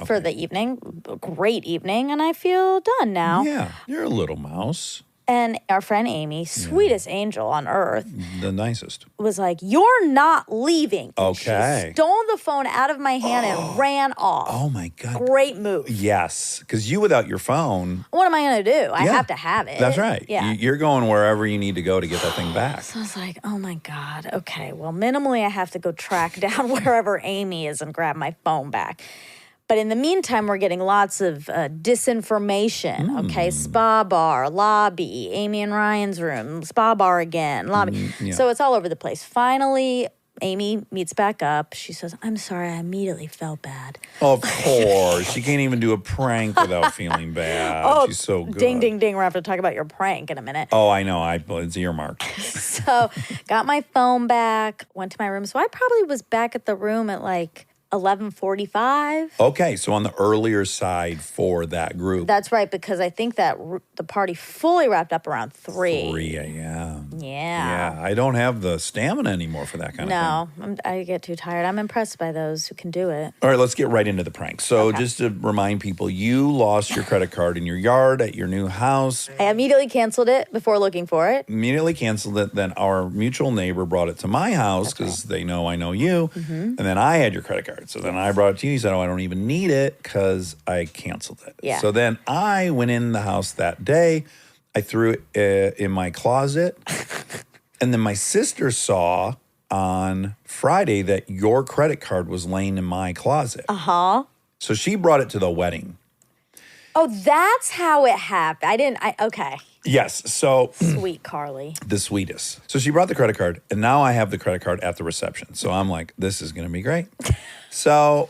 for the evening. Great evening, and I feel done now. Yeah, you're a little mouse. And our friend Amy, sweetest angel on earth, The nicest. was like, "You're not leaving." Okay. She stole the phone out of my hand and ran off. Oh my God. Great move. Yes, because you without your phone. What am I going to do? I Yeah. have to have it. That's right. Yeah. You're going wherever you need to go to get that thing back. So I was like, oh my God. Okay, well, minimally I have to go track down wherever Amy is and grab my phone back. But in the meantime, we're getting lots of disinformation. Okay, spa bar, lobby, Amy and Ryan's room, spa bar again, lobby. So it's all over the place. Finally, Amy meets back up. She says, I'm sorry, I immediately felt bad. Of course. She can't even do a prank without feeling bad. She's so good. Ding, ding, ding. We're going to have to talk about your prank in a minute. Oh, I know. It's earmarked. So got my phone back, went to my room. So I probably was back at the room at like 11:45. Okay, so on the earlier side for that group. That's right, because I think that the party fully wrapped up around 3. 3 a.m. Yeah. Yeah, I don't have the stamina anymore for that kind of thing. No, I get too tired. I'm impressed by those who can do it. All right, let's get right into the prank. So just to remind people, you lost your credit card in your yard at your new house. I immediately canceled it before looking for it. Immediately canceled it. Then our mutual neighbor brought it to my house because they know I know you. And then I had your credit card. So then I brought it to you. You said, oh, I don't even need it because I canceled it. Yeah. So then I went in the house that day. I threw it in my closet. And then my sister saw on Friday that your credit card was laying in my closet. Uh-huh. So she brought it to the wedding. Oh, that's how it happened. Okay. Yes. So Sweet Carly. the sweetest. So she brought the credit card, and now I have the credit card at the reception. So I'm like, this is going to be great. So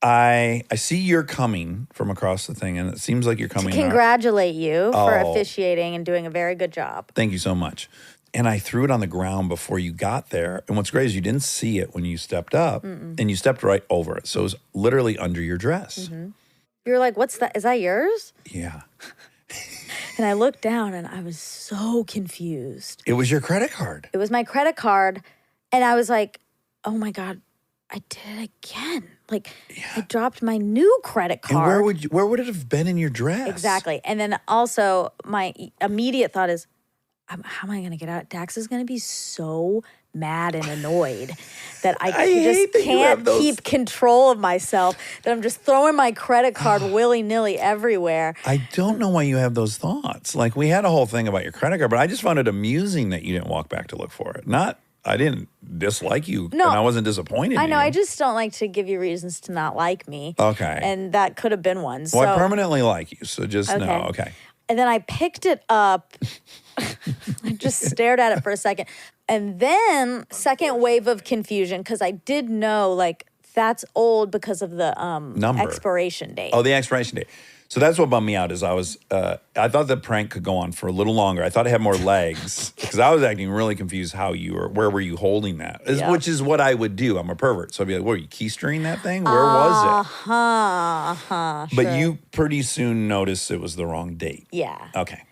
I see you're coming from across the thing, and it seems like you're coming. To congratulate you for Oh. officiating and doing a very good job. Thank you so much. And I threw it on the ground before you got there. And what's great is you didn't see it when you stepped up, and you stepped right over it. So it was literally under your dress. You were like, what's that? Is that yours? Yeah. And I looked down and I was so confused. It was your credit card. It was my credit card. And I was like, oh my God, I did it again. Like, I dropped my new credit And card. where would it have been in your dress? Exactly. And then also, my immediate thought is, how am I going to get out? Dax is going to be so mad and annoyed that I hate just that you have can't those- keep control of myself, that I'm just throwing my credit card willy-nilly everywhere. I don't know why you have those thoughts. Like, we had a whole thing about your credit card, but I just found it amusing that you didn't walk back to look for it. I didn't dislike you, No. and I wasn't disappointed I in know, you. I just don't like to give you reasons to not like me. Okay. And that could have been one. Well, I So, permanently like you, so just know. Okay. and then I picked it up. I just stared at it for a second. And then second wave of confusion, because I did know, like, that's old because of the Number. expiration date. Oh, the expiration date. So that's what bummed me out is I thought the prank could go on for a little longer. I thought it had more legs because I was acting really confused where were you holding that? Yeah. Which is what I would do. I'm a pervert. So I'd be like, what, are you keystering that thing? Where was it? But you pretty soon noticed it was the wrong date. Yeah. Okay.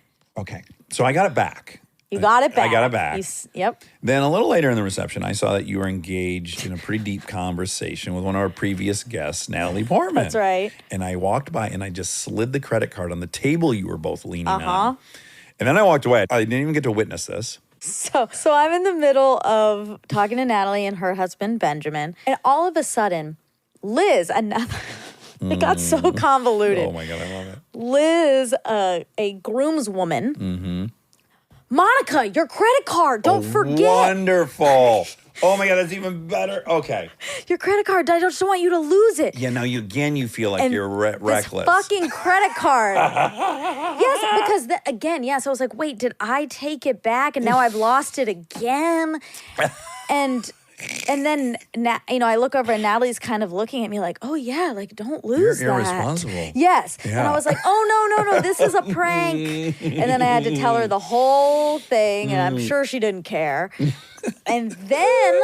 So I got it back. You got it back. I got it back. Yep. Then a little later in the reception, I saw that you were engaged in a pretty deep conversation with one of our previous guests, Natalie Portman. That's right. And I walked by and I just slid the credit card on the table you were both leaning on. And then I walked away. I didn't even get to witness this. So I'm in the middle of talking to Natalie and her husband, Benjamin. And all of a sudden, Liz, another... It got so convoluted. Oh my God, I love it. Liz, a groomswoman. Monica, your credit card. Don't forget. Wonderful. Oh my God, that's even better. Okay. Your credit card. I just don't want you to lose it. Yeah, now you feel like And you're reckless. This fucking credit card. Yes, because so I was like, wait, did I take it back and now I've lost it again? And then, I look over and Natalie's kind of looking at me like, oh yeah, like don't lose You're that. irresponsible. Yes. Yeah. And I was like, oh no, this is a prank. And then I had to tell her the whole thing and I'm sure she didn't care. And then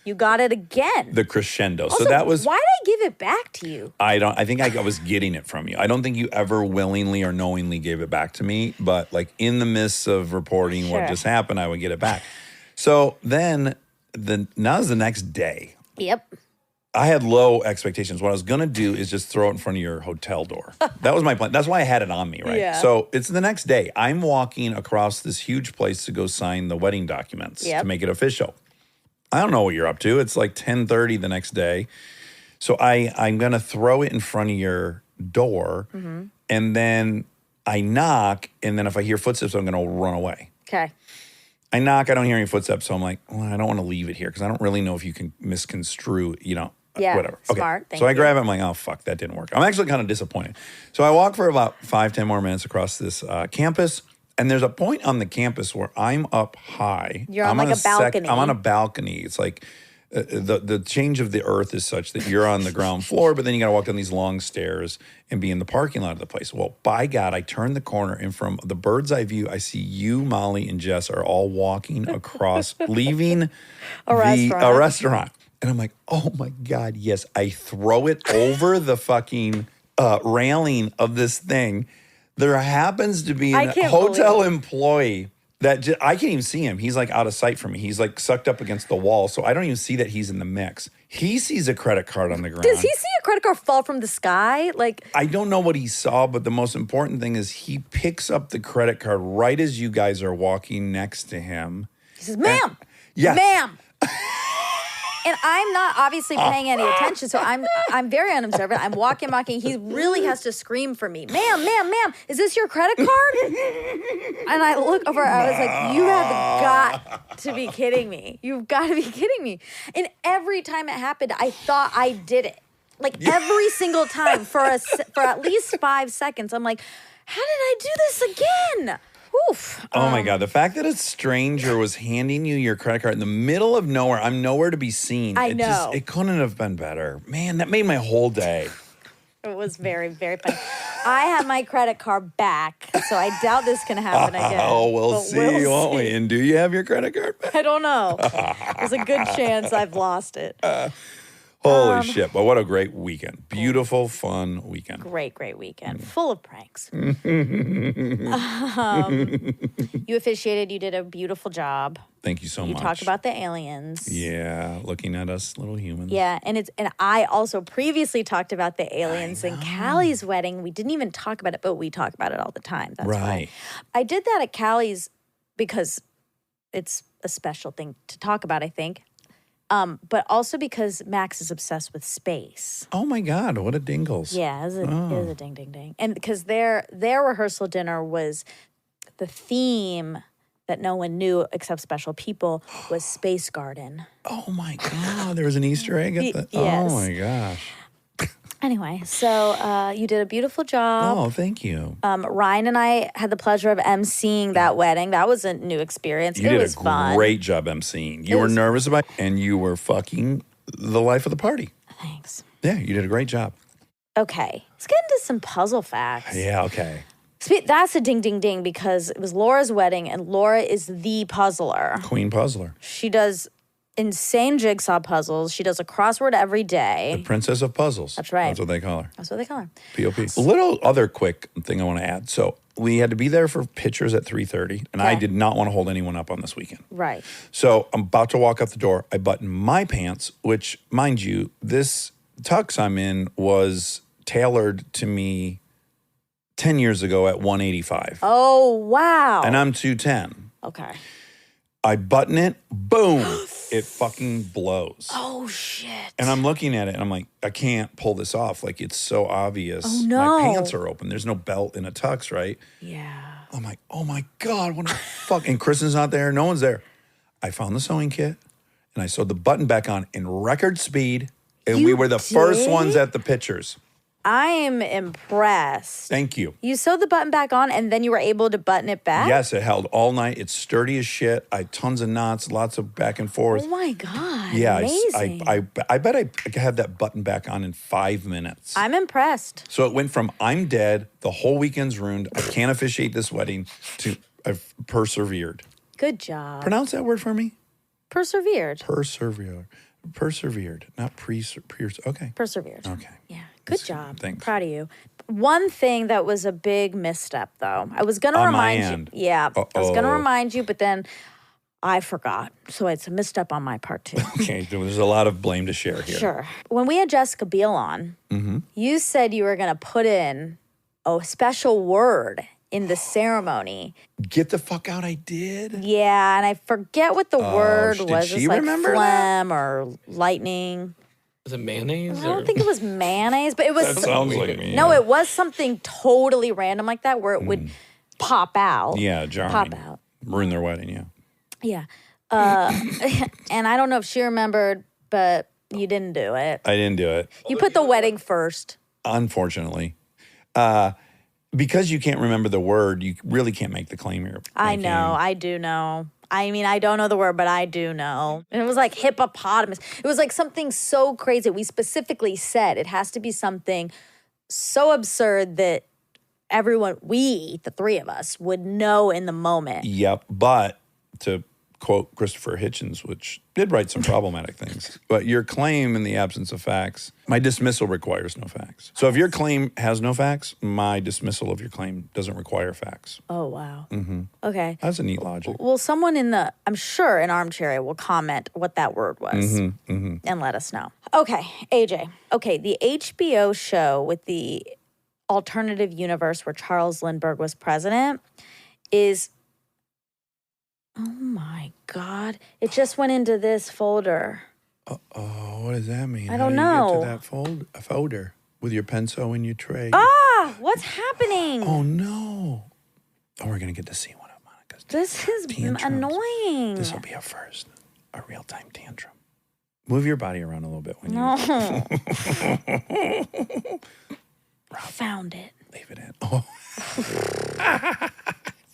you got it again. The crescendo. Also, So that was... why did I give it back to you? I think I was getting it from you. I don't think you ever willingly or knowingly gave it back to me, but like in the midst of reporting what Sure. just happened, I would get it back. So then now is the next day. Yep. I had low expectations. What I was going to do is just throw it in front of your hotel door. That was my plan. That's why I had it on me, right? Yeah. So it's the next day. I'm walking across this huge place to go sign the wedding documents to make it official. I don't know what you're up to. It's like 10:30 the next day. So I'm going to throw it in front of your door, and then I knock, and then if I hear footsteps, I'm going to run away. Okay. I knock, I don't hear any footsteps, so I'm like, well, I don't want to leave it here because I don't really know if you can misconstrue, Yeah, whatever. smart. Thank So I you. grab it. I'm like, oh, fuck, that didn't work. I'm actually kind of disappointed. So I walk for about 5-10 more minutes across this campus. And there's a point on the campus where I'm up high. You're on I'm like a balcony. I'm on a balcony. It's like the change of the earth is such that you're on the ground floor, but then you got to walk down these long stairs and be in the parking lot of the place. Well, by God, I turn the corner, and from the bird's eye view, I see you, Molly, and Jess are all walking across, leaving a restaurant. And I'm like, oh my God, yes. I throw it over the fucking railing of this thing. There happens to be a hotel employee that I can't even see him. He's like out of sight from me. He's like sucked up against the wall. So I don't even see that he's in the mix. He sees a credit card on the ground. Does he see a credit card fall from the sky? Like, I don't know what he saw, but the most important thing is he picks up the credit card right as you guys are walking next to him. he says, ma'am, Yes. ma'am. And I'm not obviously paying any attention, so I'm very unobservant. I'm walking. He really has to scream for me, ma'am, is this your credit card? And I look over, I was like, you have got to be kidding me. You've got to be kidding me. And every time it happened, I thought I did it. Like every single time for at least 5 seconds, I'm like, how did I do this again? Oof. Oh my God. The fact that a stranger was handing you your credit card in the middle of nowhere, I'm nowhere to be seen. I know. It couldn't have been better. Man, that made my whole day. It was very, very funny. I have my credit card back, so I doubt this can happen again. Oh, we'll But see, won't we? And do you have your credit card back? I don't know. There's a good chance I've lost it. Holy shit. But what a great weekend. Beautiful, fun weekend. Great weekend. Full of pranks. You officiated. You did a beautiful job. Thank you so You much. talked about the aliens. Yeah, looking at us little humans. Yeah, and I also previously talked about the aliens in Callie's wedding. We didn't even talk about it, but we talk about it all the time. That's Right. why. I did that at Callie's because it's a special thing to talk about, I think. But also because Max is obsessed with space. Oh my God, what a dingles. Yeah, it was a ding, ding, ding. And because their rehearsal dinner was the theme that no one knew except special people was Space Garden. Oh my God, there was an Easter egg at the... Yes. Oh my gosh. Anyway, so you did a beautiful job. Oh, thank you. Ryan and I had the pleasure of emceeing that wedding. That was a new experience. You It did was a fun. great job emceeing. You were nervous about it, and you were fucking the life of the party. Thanks. Yeah, you did a great job. Okay, let's get into some puzzle facts. Yeah, okay. That's a ding, ding, ding because it was Laura's wedding, and Laura is the puzzler. Queen Puzzler. She does insane jigsaw puzzles. She does a crossword every day. The Princess of Puzzles. That's right. That's what they call her. That's what they call her. POP. A little other quick thing I want to add. So we had to be there for pictures at 3:30, and I Okay. did not want to hold anyone up on this weekend. Right. So I'm about to walk out the door. I button my pants, which, mind you, this tux I'm in was tailored to me 10 years ago at 185. Oh, wow. And I'm 210. Okay. I button it, boom, it fucking blows. Oh, shit. And I'm looking at it and I'm like, I can't pull this off. Like, it's so obvious. Oh, no. My pants are open. There's no belt in a tux, right? Yeah. I'm like, oh my God, what the fuck? And Kristen's not there. No one's there. I found the sewing kit and I sewed the button back on in record speed. And we You were the first did? ones at the pictures. I am impressed. Thank you. You sewed the button back on and then you were able to button it back? Yes, it held all night. It's sturdy as shit. I tons of knots, lots of back and forth. Oh my God. Yeah, Amazing. I bet I could have that button back on in 5 minutes. I'm impressed. So it went from I'm dead, the whole weekend's ruined, I can't officiate this wedding, to I've persevered. Good job. Pronounce that word for me. Persevered. Persevered, not okay. Persevered. Okay. Yeah. Good job. Thanks. Proud of you. One thing that was a big misstep, though, I was going to On my remind end. you. Yeah. I was going to Uh-oh. remind you, but then I forgot. So it's a misstep on my part, too. Okay, there's a lot of blame to share here. Sure. When we had Jessica Biel on, you said you were going to put in a special word in the ceremony. Get the fuck out, I did. Yeah, and I forget what the word did was. she It's like remember phlegm or lightning. Is it mayonnaise? I don't think it was mayonnaise, but it was. That sounds like me. No, it was something totally random like that where it would pop out. Yeah, jarring. Pop out. Ruin their wedding, yeah. Yeah. And I don't know if she remembered, but You didn't do it. I didn't do it, You put the wedding first. unfortunately. Because you can't remember the word, you really can't make the claim you're I making. know. I do know. I mean, I don't know the word, but I do know. And it was like hippopotamus. It was like something so crazy. We specifically said it has to be something so absurd that everyone, we, the three of us, would know in the moment. Yep, but to quote Christopher Hitchens, which did write some problematic things, but your claim in the absence of facts, my dismissal requires no facts. So if your claim has no facts, my dismissal of your claim doesn't require facts. Oh, wow. Mm-hmm. Okay. That's a neat logic. Well, someone I'm sure in Armchair will comment what that word was and let us know. Okay, AJ. Okay, the HBO show with the alternative universe where Charles Lindbergh was president is, oh my God, it just went into this folder. Oh, what does that mean? I don't How do you know. get to that folder with your pencil in your tray? What's happening? Oh, no. Oh, we're going to get to see one of Monica's This is tantrums. annoying. This will be a first, a real-time tantrum. Move your body around a little bit when you No. I found it. leave it in. Oh.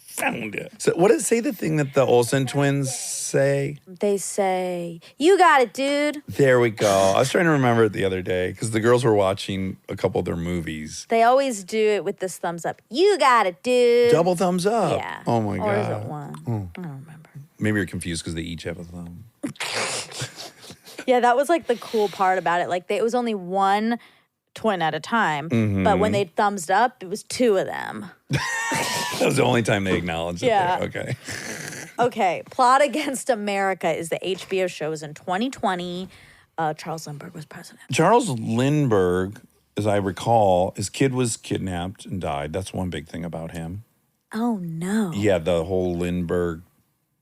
Found it. So what does it say, the thing that the Olsen twins say? They say, "You got it, dude." There we go. I was trying to remember it the other day because the girls were watching a couple of their movies. They always do it with this thumbs up. You got it, dude. Double thumbs up. Yeah. Oh my Or is God. it one? I don't remember. Maybe you're confused because they each have a thumb. Yeah, that was like the cool part about it. Like it was only one twin at a time, but when they thumbs up, it was two of them. That was the only time they acknowledged Yeah. it there. Okay. Okay, Plot Against America is the HBO show. It was in 2020. Charles Lindbergh was president. Charles Lindbergh, as I recall, his kid was kidnapped and died. That's one big thing about him. Oh no. Yeah, the whole Lindbergh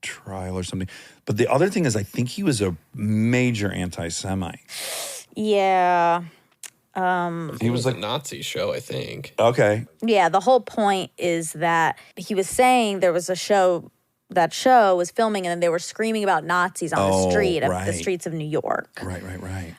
trial or something. But the other thing is I think he was a major anti-Semite. Yeah. He was a like, Nazi show, I think. okay. Yeah, the whole point is that he was saying there was a show, that show was filming and then they were screaming about Nazis on the street, of the right. streets of New York. Right.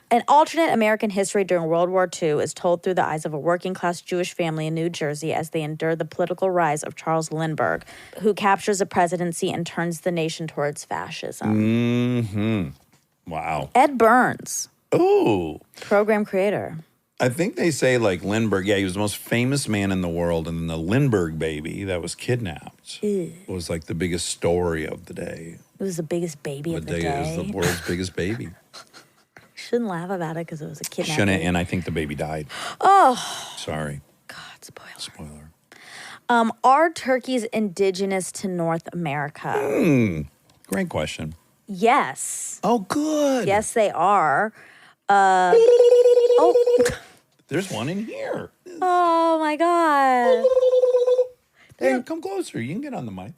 An alternate American history during World War II is told through the eyes of a working-class Jewish family in New Jersey as they endure the political rise of Charles Lindbergh, who captures the presidency and turns the nation towards fascism. Mm-hmm. Wow. Ed Burns, Ooh. program creator. I think they say like Lindbergh, yeah, he was the most famous man in the world. And then the Lindbergh baby that was kidnapped was like the biggest story of the day. It was the biggest baby of the day. It was the world's biggest baby. Shouldn't laugh about it because it was a kidnapping. Shouldn't, and I think the baby died. Oh, Sorry. God, Spoiler. Are turkeys indigenous to North America? Great question. Yes. Oh, good. Yes, they are. There's one in here. Oh, my God. Yeah, come closer. You can get on the mic.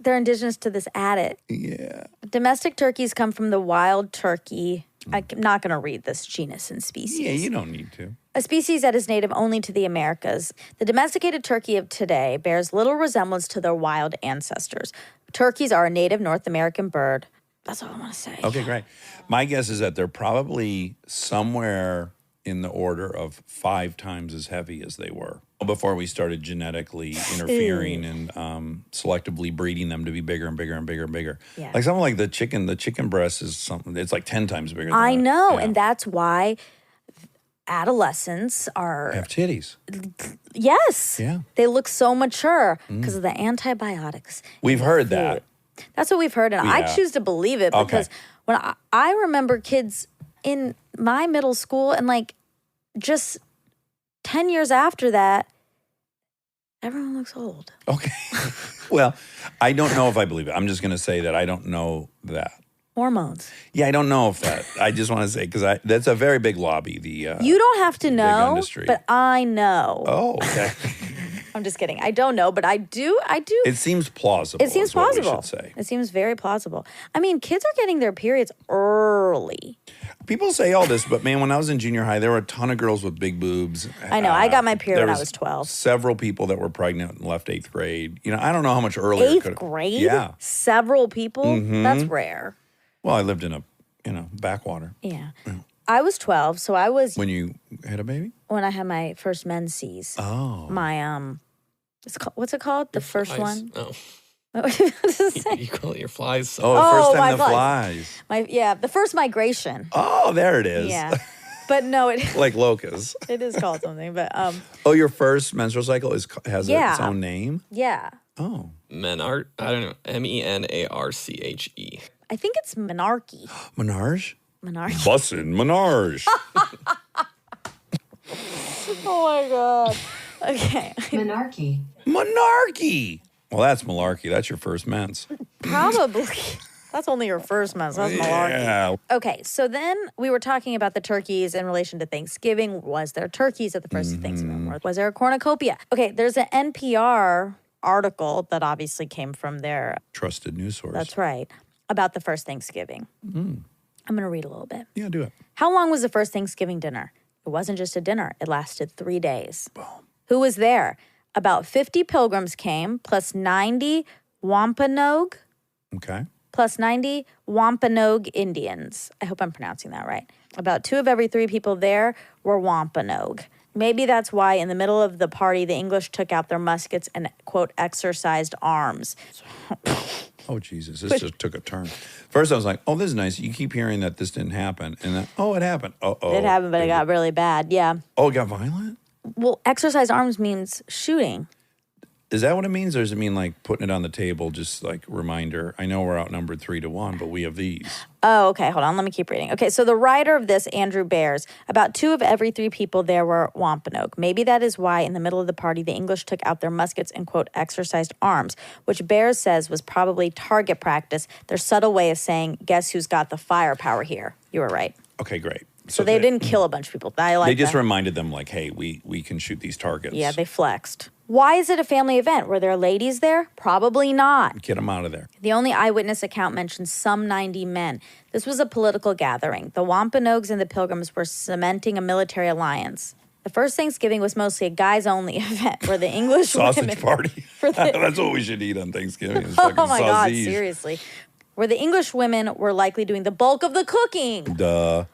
They're indigenous to this attic. Yeah. Domestic turkeys come from the wild turkey. I'm not going to read this genus and species. Yeah, you don't need to. A species that is native only to the Americas. The domesticated turkey of today bears little resemblance to their wild ancestors. Turkeys are a native North American bird. That's all I want to say. Okay, great. My guess is that they're probably somewhere in the order of 5 times as heavy as they were before we started genetically interfering and selectively breeding them to be bigger and bigger and bigger and bigger. Yeah. Like something like the chicken breast is something, it's like 10 times bigger than I that. know, Yeah. and that's why adolescents are, Have titties. yes, Yeah. they look so mature because of the antibiotics. We've heard that. That's what we've heard, and I Yeah. choose to believe it Okay. because when I remember kids in my middle school and like just 10 years after that, everyone looks old. Okay. Well, I don't know if I believe it. I'm just going to say that I don't know that. Hormones. Yeah, I don't know if that. I just want to say because that's a very big lobby. The You don't have to big know, industry. but I know. Oh, okay. I'm just kidding. I don't know, but I do. It seems plausible. It seems is what plausible. We should say. It seems very plausible. I mean, kids are getting their periods early. People say all this, but man, when I was in junior high, there were a ton of girls with big boobs. I know. I got my period there when I was 12. Several people that were pregnant and left 8th grade. You know, I don't know how much earlier. it 8th could've- grade? Yeah. Several people? Mm-hmm. That's rare. Well, I lived in backwater. Yeah. I was 12, so I was When you had a baby? when I had my first menses. Oh. My what's it called? The first Flies. one. Oh, What does it say? you call it your flies. Oh, the first my time the flies. The first migration. Oh, there it is. Yeah. But no, it Like locusts. it is called something. But Oh, your first menstrual cycle has Yeah. its own name? yeah, Oh. Menarche. I don't know. Menarche. I think it's monarchy. Menarche? Monarchy. Bussin' Menarche. Oh my god. Okay. Monarchy. Monarchy. Well, that's malarkey. That's your first mens. Probably. That's only your first month. That's malarkey. Yeah. Okay, so then we were talking about the turkeys in relation to Thanksgiving. Was there turkeys at the first Thanksgiving? Or was there a cornucopia? Okay, there's an NPR article that obviously came from their, Trusted news source. that's right, about the first Thanksgiving. I'm going to read a little bit. Yeah, do it. How long was the first Thanksgiving dinner? It wasn't just a dinner. It lasted 3 days. Who was there? About 50 pilgrims came, plus 90 Wampanoag, Okay. plus 90 Wampanoag Indians. I hope I'm pronouncing that right. About 2 of every 3 people there were Wampanoag. Maybe that's why in the middle of the party, the English took out their muskets and, quote, exercised arms. Oh, Jesus. This just took a turn. First, I was like, oh, this is nice. You keep hearing that this didn't happen. And then, oh, it happened. Uh-oh. It happened, but it got really bad. Yeah. Oh, it got violent? Well, exercised arms means shooting. Is that what it means? Or does it mean like putting it on the table, just like reminder? I know we're outnumbered 3-1, but we have these. Oh, okay. Hold on. Let me keep reading. Okay, so the writer of this, Andrew Bears, about 2 of every 3 people there were Wampanoag. Maybe that is why in the middle of the party, the English took out their muskets and, quote, exercised arms, which Bears says was probably target practice, their subtle way of saying, guess who's got the firepower here? You were right. Okay, great. So they didn't kill a bunch of people. I like They just that. reminded them, like, hey, we can shoot these targets. Yeah, they flexed. Why is it a family event? Were there ladies there? Probably not. Get them out of there. The only eyewitness account mentions some 90 men. This was a political gathering. The Wampanoags and the Pilgrims were cementing a military alliance. The first Thanksgiving was mostly a guys-only event where the English Sausage women... party. That's what we should eat on Thanksgiving. Is fucking Oh my God, sausage. seriously. Where the English women were likely doing the bulk of the cooking. Duh.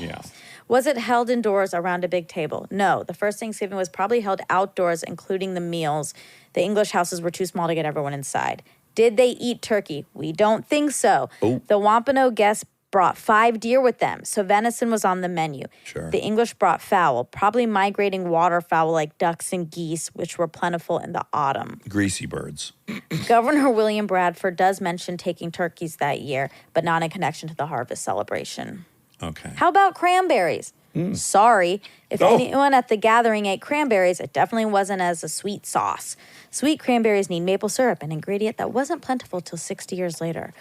Yeah. Was it held indoors around a big table? No. The first Thanksgiving was probably held outdoors, including the meals. The English houses were too small to get everyone inside. Did they eat turkey? We don't think so. Oh. The Wampanoag guests brought 5 deer with them, so venison was on the menu. Sure. The English brought fowl, probably migrating waterfowl like ducks and geese, which were plentiful in the autumn. Greasy birds. Governor William Bradford does mention taking turkeys that year, but not in connection to the harvest celebration. Okay. How about cranberries? Sorry. If Oh. anyone at the gathering ate cranberries, it definitely wasn't as a sweet sauce. Sweet cranberries need maple syrup, an ingredient that wasn't plentiful till 60 years later.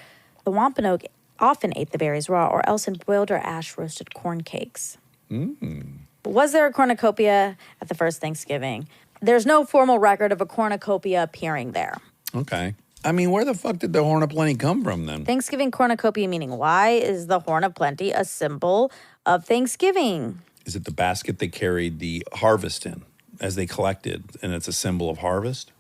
The Wampanoag often ate the berries raw or else in boiled or ash roasted corn cakes. But was there a cornucopia at the first Thanksgiving? There's no formal record of a cornucopia appearing there. Okay. I mean, where the fuck did the Horn of Plenty come from then? Thanksgiving cornucopia meaning why is the Horn of Plenty a symbol of Thanksgiving? Is it the basket they carried the harvest in as they collected, and it's a symbol of harvest?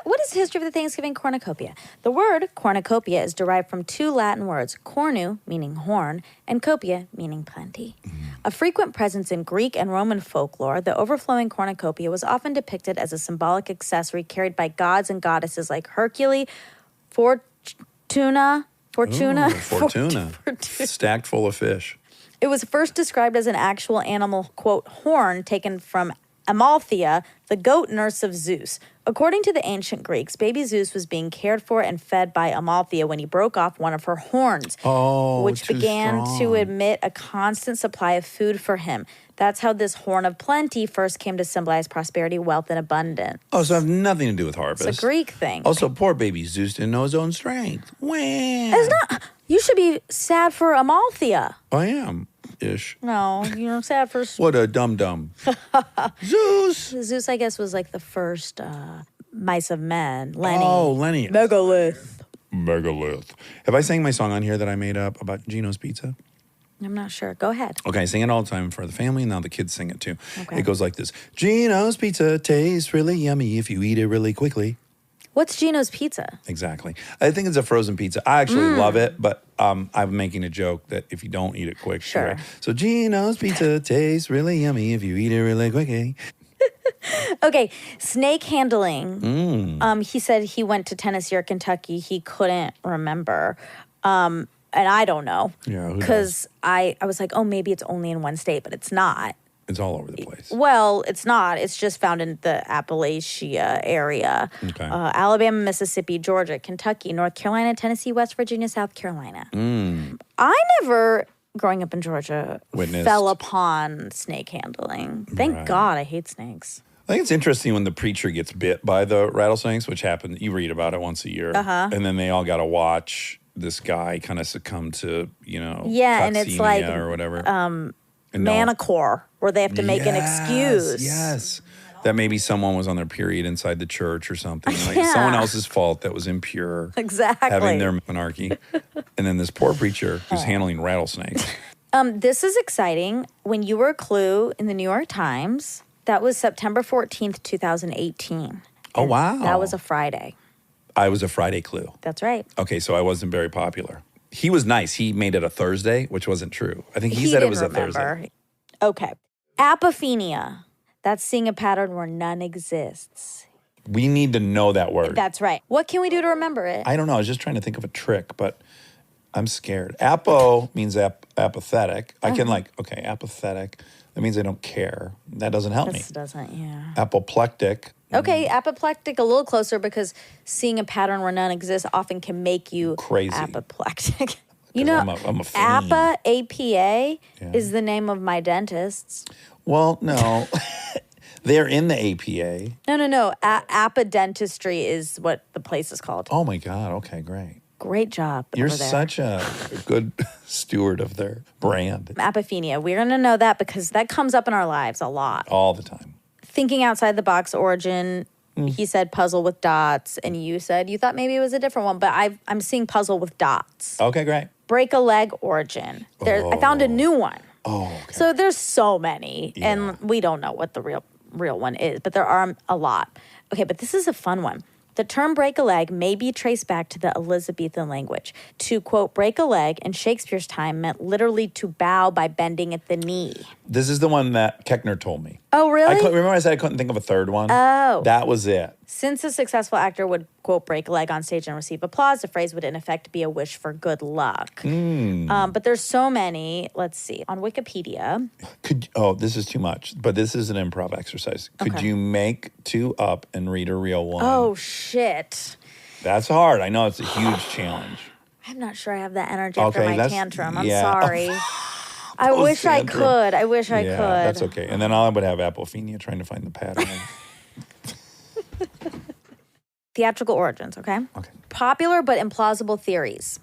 What is the history of the Thanksgiving cornucopia? The word cornucopia is derived from 2 Latin words, cornu, meaning horn, and copia, meaning plenty. A frequent presence in Greek and Roman folklore, the overflowing cornucopia was often depicted as a symbolic accessory carried by gods and goddesses like Hercules, Fortuna. Ooh, Fortuna. Stacked full of fish. It was first described as an actual animal, quote, horn taken from Amalthea, the goat nurse of Zeus. According to the ancient Greeks, baby Zeus was being cared for and fed by Amalthea when he broke off one of her horns, which too began to strong. emit a constant supply of food for him. That's how this horn of plenty first came to symbolize prosperity, wealth, and abundance. Oh, so it has nothing to do with harvest. It's a Greek thing. Also, poor baby Zeus didn't know his own strength. Wham! It's not. You should be sad for Amalthea. I am. Ish. No, you're sad for What a dum-dum. Zeus! Zeus. I guess was like the first mice of men. Lenny. Oh, Lenny. Megalith. Megalith. Have I sang my song on here that I made up about Gino's Pizza? I'm not sure. Go ahead. Okay, I sing it all the time for the family, and now the kids sing it too. Okay. It goes like this. Gino's Pizza tastes really yummy if you eat it really quickly. What's Gino's Pizza? Exactly. I think it's a frozen pizza. I actually love it, but I'm making a joke that if you don't eat it quick, Sure. right? So Gino's pizza tastes really yummy if you eat it really quick. Eh? Okay, snake handling. Mm. He said he went to Tennessee or Kentucky. He couldn't remember. And I don't know. Yeah, who knows? Because I was like, oh, maybe it's only in one state, but it's not. It's all over the place. Well, it's not. It's just found in the Appalachia area. Okay. Alabama, Mississippi, Georgia, Kentucky, North Carolina, Tennessee, West Virginia, South Carolina. I never, growing up in Georgia, Witnessed. fell upon snake handling. Thank God I hate snakes. I think it's interesting when the preacher gets bit by the rattlesnakes, which happens. You read about it once a year. And then they all got to watch this guy kind of succumb to, and it's like or whatever. Manticore, where they have to make an excuse. Yes. That maybe someone was on their period inside the church or something. Like it's someone else's fault that was impure. Exactly. Having their monarchy. And then this poor preacher who's handling rattlesnakes. This is exciting. When you were a Clue in the New York Times, that was September 14th, 2018. Oh, wow. That was a Friday. I was a Friday Clue. That's right. Okay, so I wasn't very popular. He was nice. He made it a Thursday, which wasn't true. I think he said it didn't was a remember. Thursday. Okay. Apophenia. That's seeing a pattern where none exists. We need to know that word. That's right. What can we do to remember it? I don't know. I was just trying to think of a trick, but I'm scared. Apo means apathetic. I can apathetic. That means I don't care. That doesn't help me. This doesn't, yeah. Apoplectic. Okay, apoplectic a little closer because seeing a pattern where none exists often can make you Crazy. Apoplectic. I'm a fiend. APA, is the name of my dentists. Well, no. They're in the APA. No. APA Dentistry is what the place is called. Oh, my God. Okay, great. Great job. You're over there. such a good steward of their brand. Apophenia. We're going to know that because that comes up in our lives a lot. All the time. Thinking outside the box origin, he said puzzle with dots, and you said you thought maybe it was a different one, but I'm seeing puzzle with dots. Okay, great. Break a leg origin. I found a new one. Oh, okay. So there's so many, and we don't know what the real one is, but there are a lot. Okay, but this is a fun one. The term break a leg may be traced back to the Elizabethan language. To, quote, break a leg in Shakespeare's time meant literally to bow by bending at the knee. This is the one that Keckner told me. Oh, really? Remember I said I couldn't think of a third one? Oh. That was it. Since a successful actor would, quote, break a leg on stage and receive applause, the phrase would in effect be a wish for good luck. But there's so many. Let's see. On Wikipedia. This is too much, but this is an improv exercise. Could you make two up and read a real one? Oh, shit. That's hard. I know it's a huge challenge. I'm not sure I have that energy after my tantrum. I'm yeah. sorry. I wish I Post-tantrum. could. I wish I Yeah, could. that's okay. And then I would have apophenia trying to find the pattern. Theatrical origins, okay? Okay. Popular but implausible theories.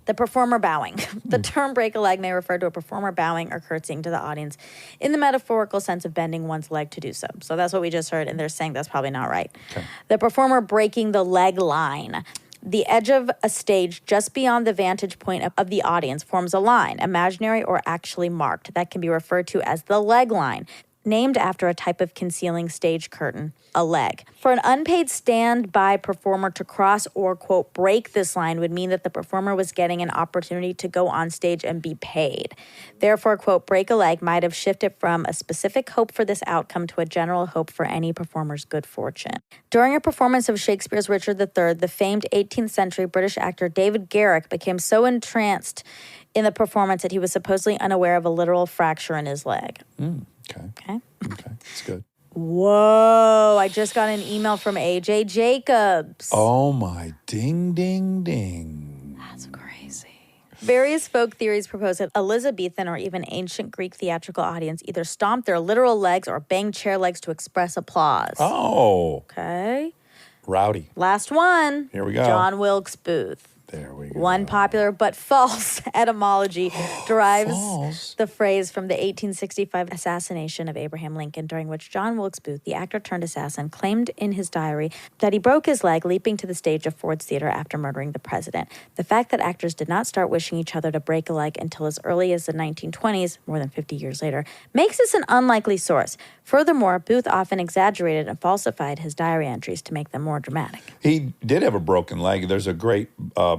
The performer bowing. The term break a leg may refer to a performer bowing or curtsying to the audience in the metaphorical sense of bending one's leg to do so. So that's what we just heard, and they're saying that's probably not right. Okay. The performer breaking the leg line. The edge of a stage just beyond the vantage point of the audience forms a line, imaginary or actually marked, that can be referred to as the leg line, named after a type of concealing stage curtain, a leg. For an unpaid standby performer to cross or, quote, break this line would mean that the performer was getting an opportunity to go on stage and be paid. Therefore, quote, break a leg might have shifted from a specific hope for this outcome to a general hope for any performer's good fortune. During a performance of Shakespeare's Richard III, the famed 18th century British actor David Garrick became so entranced in the performance that he was supposedly unaware of a literal fracture in his leg. Okay. Okay. That's good. Whoa, I just got an email from AJ Jacobs. Oh, my ding, ding, ding. That's crazy. Various folk theories propose that Elizabethan or even ancient Greek theatrical audience either stomped their literal legs or banged chair legs to express applause. Oh, Okay. rowdy. Last one. Here we go. John Wilkes Booth. There we go. One popular but false etymology derives False? the phrase from the 1865 assassination of Abraham Lincoln, during which John Wilkes Booth, the actor turned assassin, claimed in his diary that he broke his leg leaping to the stage of Ford's Theater after murdering the president. The fact that actors did not start wishing each other to break a leg until as early as the 1920s, more than 50 years later, makes this an unlikely source. Furthermore, Booth often exaggerated and falsified his diary entries to make them more dramatic. He did have a broken leg. There's a great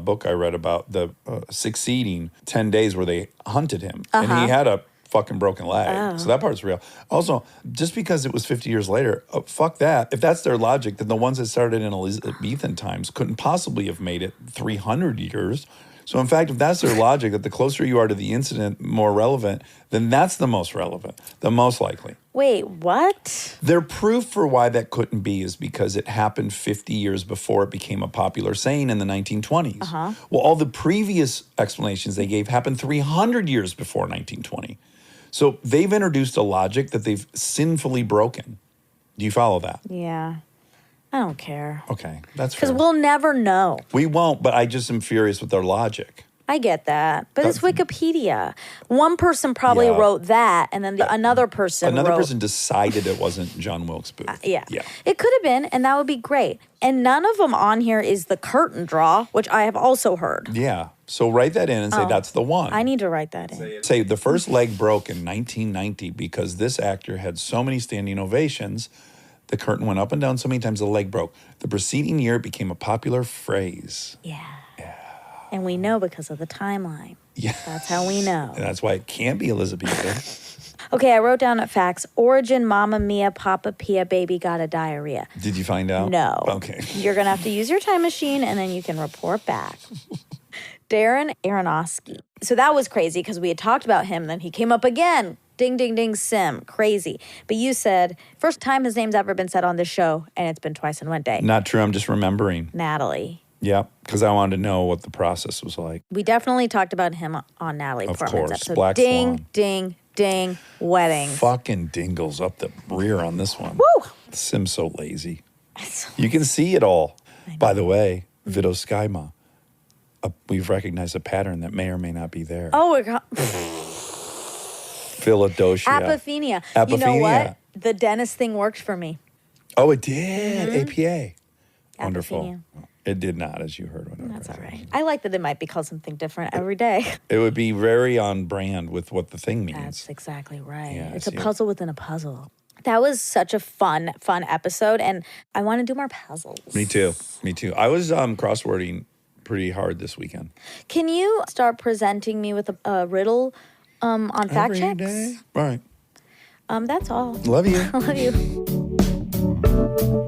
book I read about the succeeding 10 days where they hunted him. And he had a fucking broken leg. So that part's real. Also, just because it was 50 years later, fuck that. If that's their logic, then the ones that started in Elizabethan times couldn't possibly have made it 300 years. So in fact, if that's their logic, that the closer you are to the incident, more relevant, then that's the most relevant, the most likely. Wait, what? Their proof for why that couldn't be is because it happened 50 years before it became a popular saying in the 1920s. Well, all the previous explanations they gave happened 300 years before 1920. So they've introduced a logic that they've sinfully broken. Do you follow that? Yeah. I don't care. Okay, that's fair. Because we'll never know. We won't, but I just am furious with their logic. I get that. But it's Wikipedia. One person probably Yeah. wrote that, and then another person Another wrote... person decided it wasn't John Wilkes Booth. Yeah. Yeah. It could have been, and that would be great. And none of them on here is the curtain draw, which I have also heard. Yeah. So write that in and say that's the one. I need to write that in. Say the first leg broke in 1990 because this actor had so many standing ovations. The curtain went up and down so many times the leg broke. The preceding year it became a popular phrase. Yeah. And we know because of the timeline. Yeah. That's how we know. And that's why it can't be Elizabethan. Okay, I wrote down at facts. Origin, Mama Mia, Papa Pia, baby got a diarrhea. Did you find out? No. Okay. You're going to have to use your time machine, and then you can report back. Darren Aronofsky. So that was crazy because we had talked about him, then he came up again. Ding, ding, ding, Sim. Crazy. But you said, first time his name's ever been said on this show, and it's been twice in one day. Not true. I'm just remembering. Natalie. Yeah, because I wanted to know what the process was like. We definitely talked about him on Natalie Of Portman's course. episode. Black ding, Swan. ding, ding, weddings. Fucking dingles up the rear on this one. Woo! Sim's so lazy. You can see it all. By the way, Vido Skyma, we've recognized a pattern that may or may not be there. Oh, we're Philadelphia. apophenia. You know what? The dentist thing worked for me. Oh, it did. APA. Wonderful. Apophenia. It did not, as you heard. That's all right. I like that it might be called something different every day. It would be very on brand with what the thing means. That's exactly right. Yeah, It's a see, puzzle within a puzzle. That was such a fun episode, and I want to do more puzzles. Me too. Me too. I was crosswording pretty hard this weekend. Can you start presenting me with a riddle on fact Every checks? day. All right. That's all. Love you. I love you.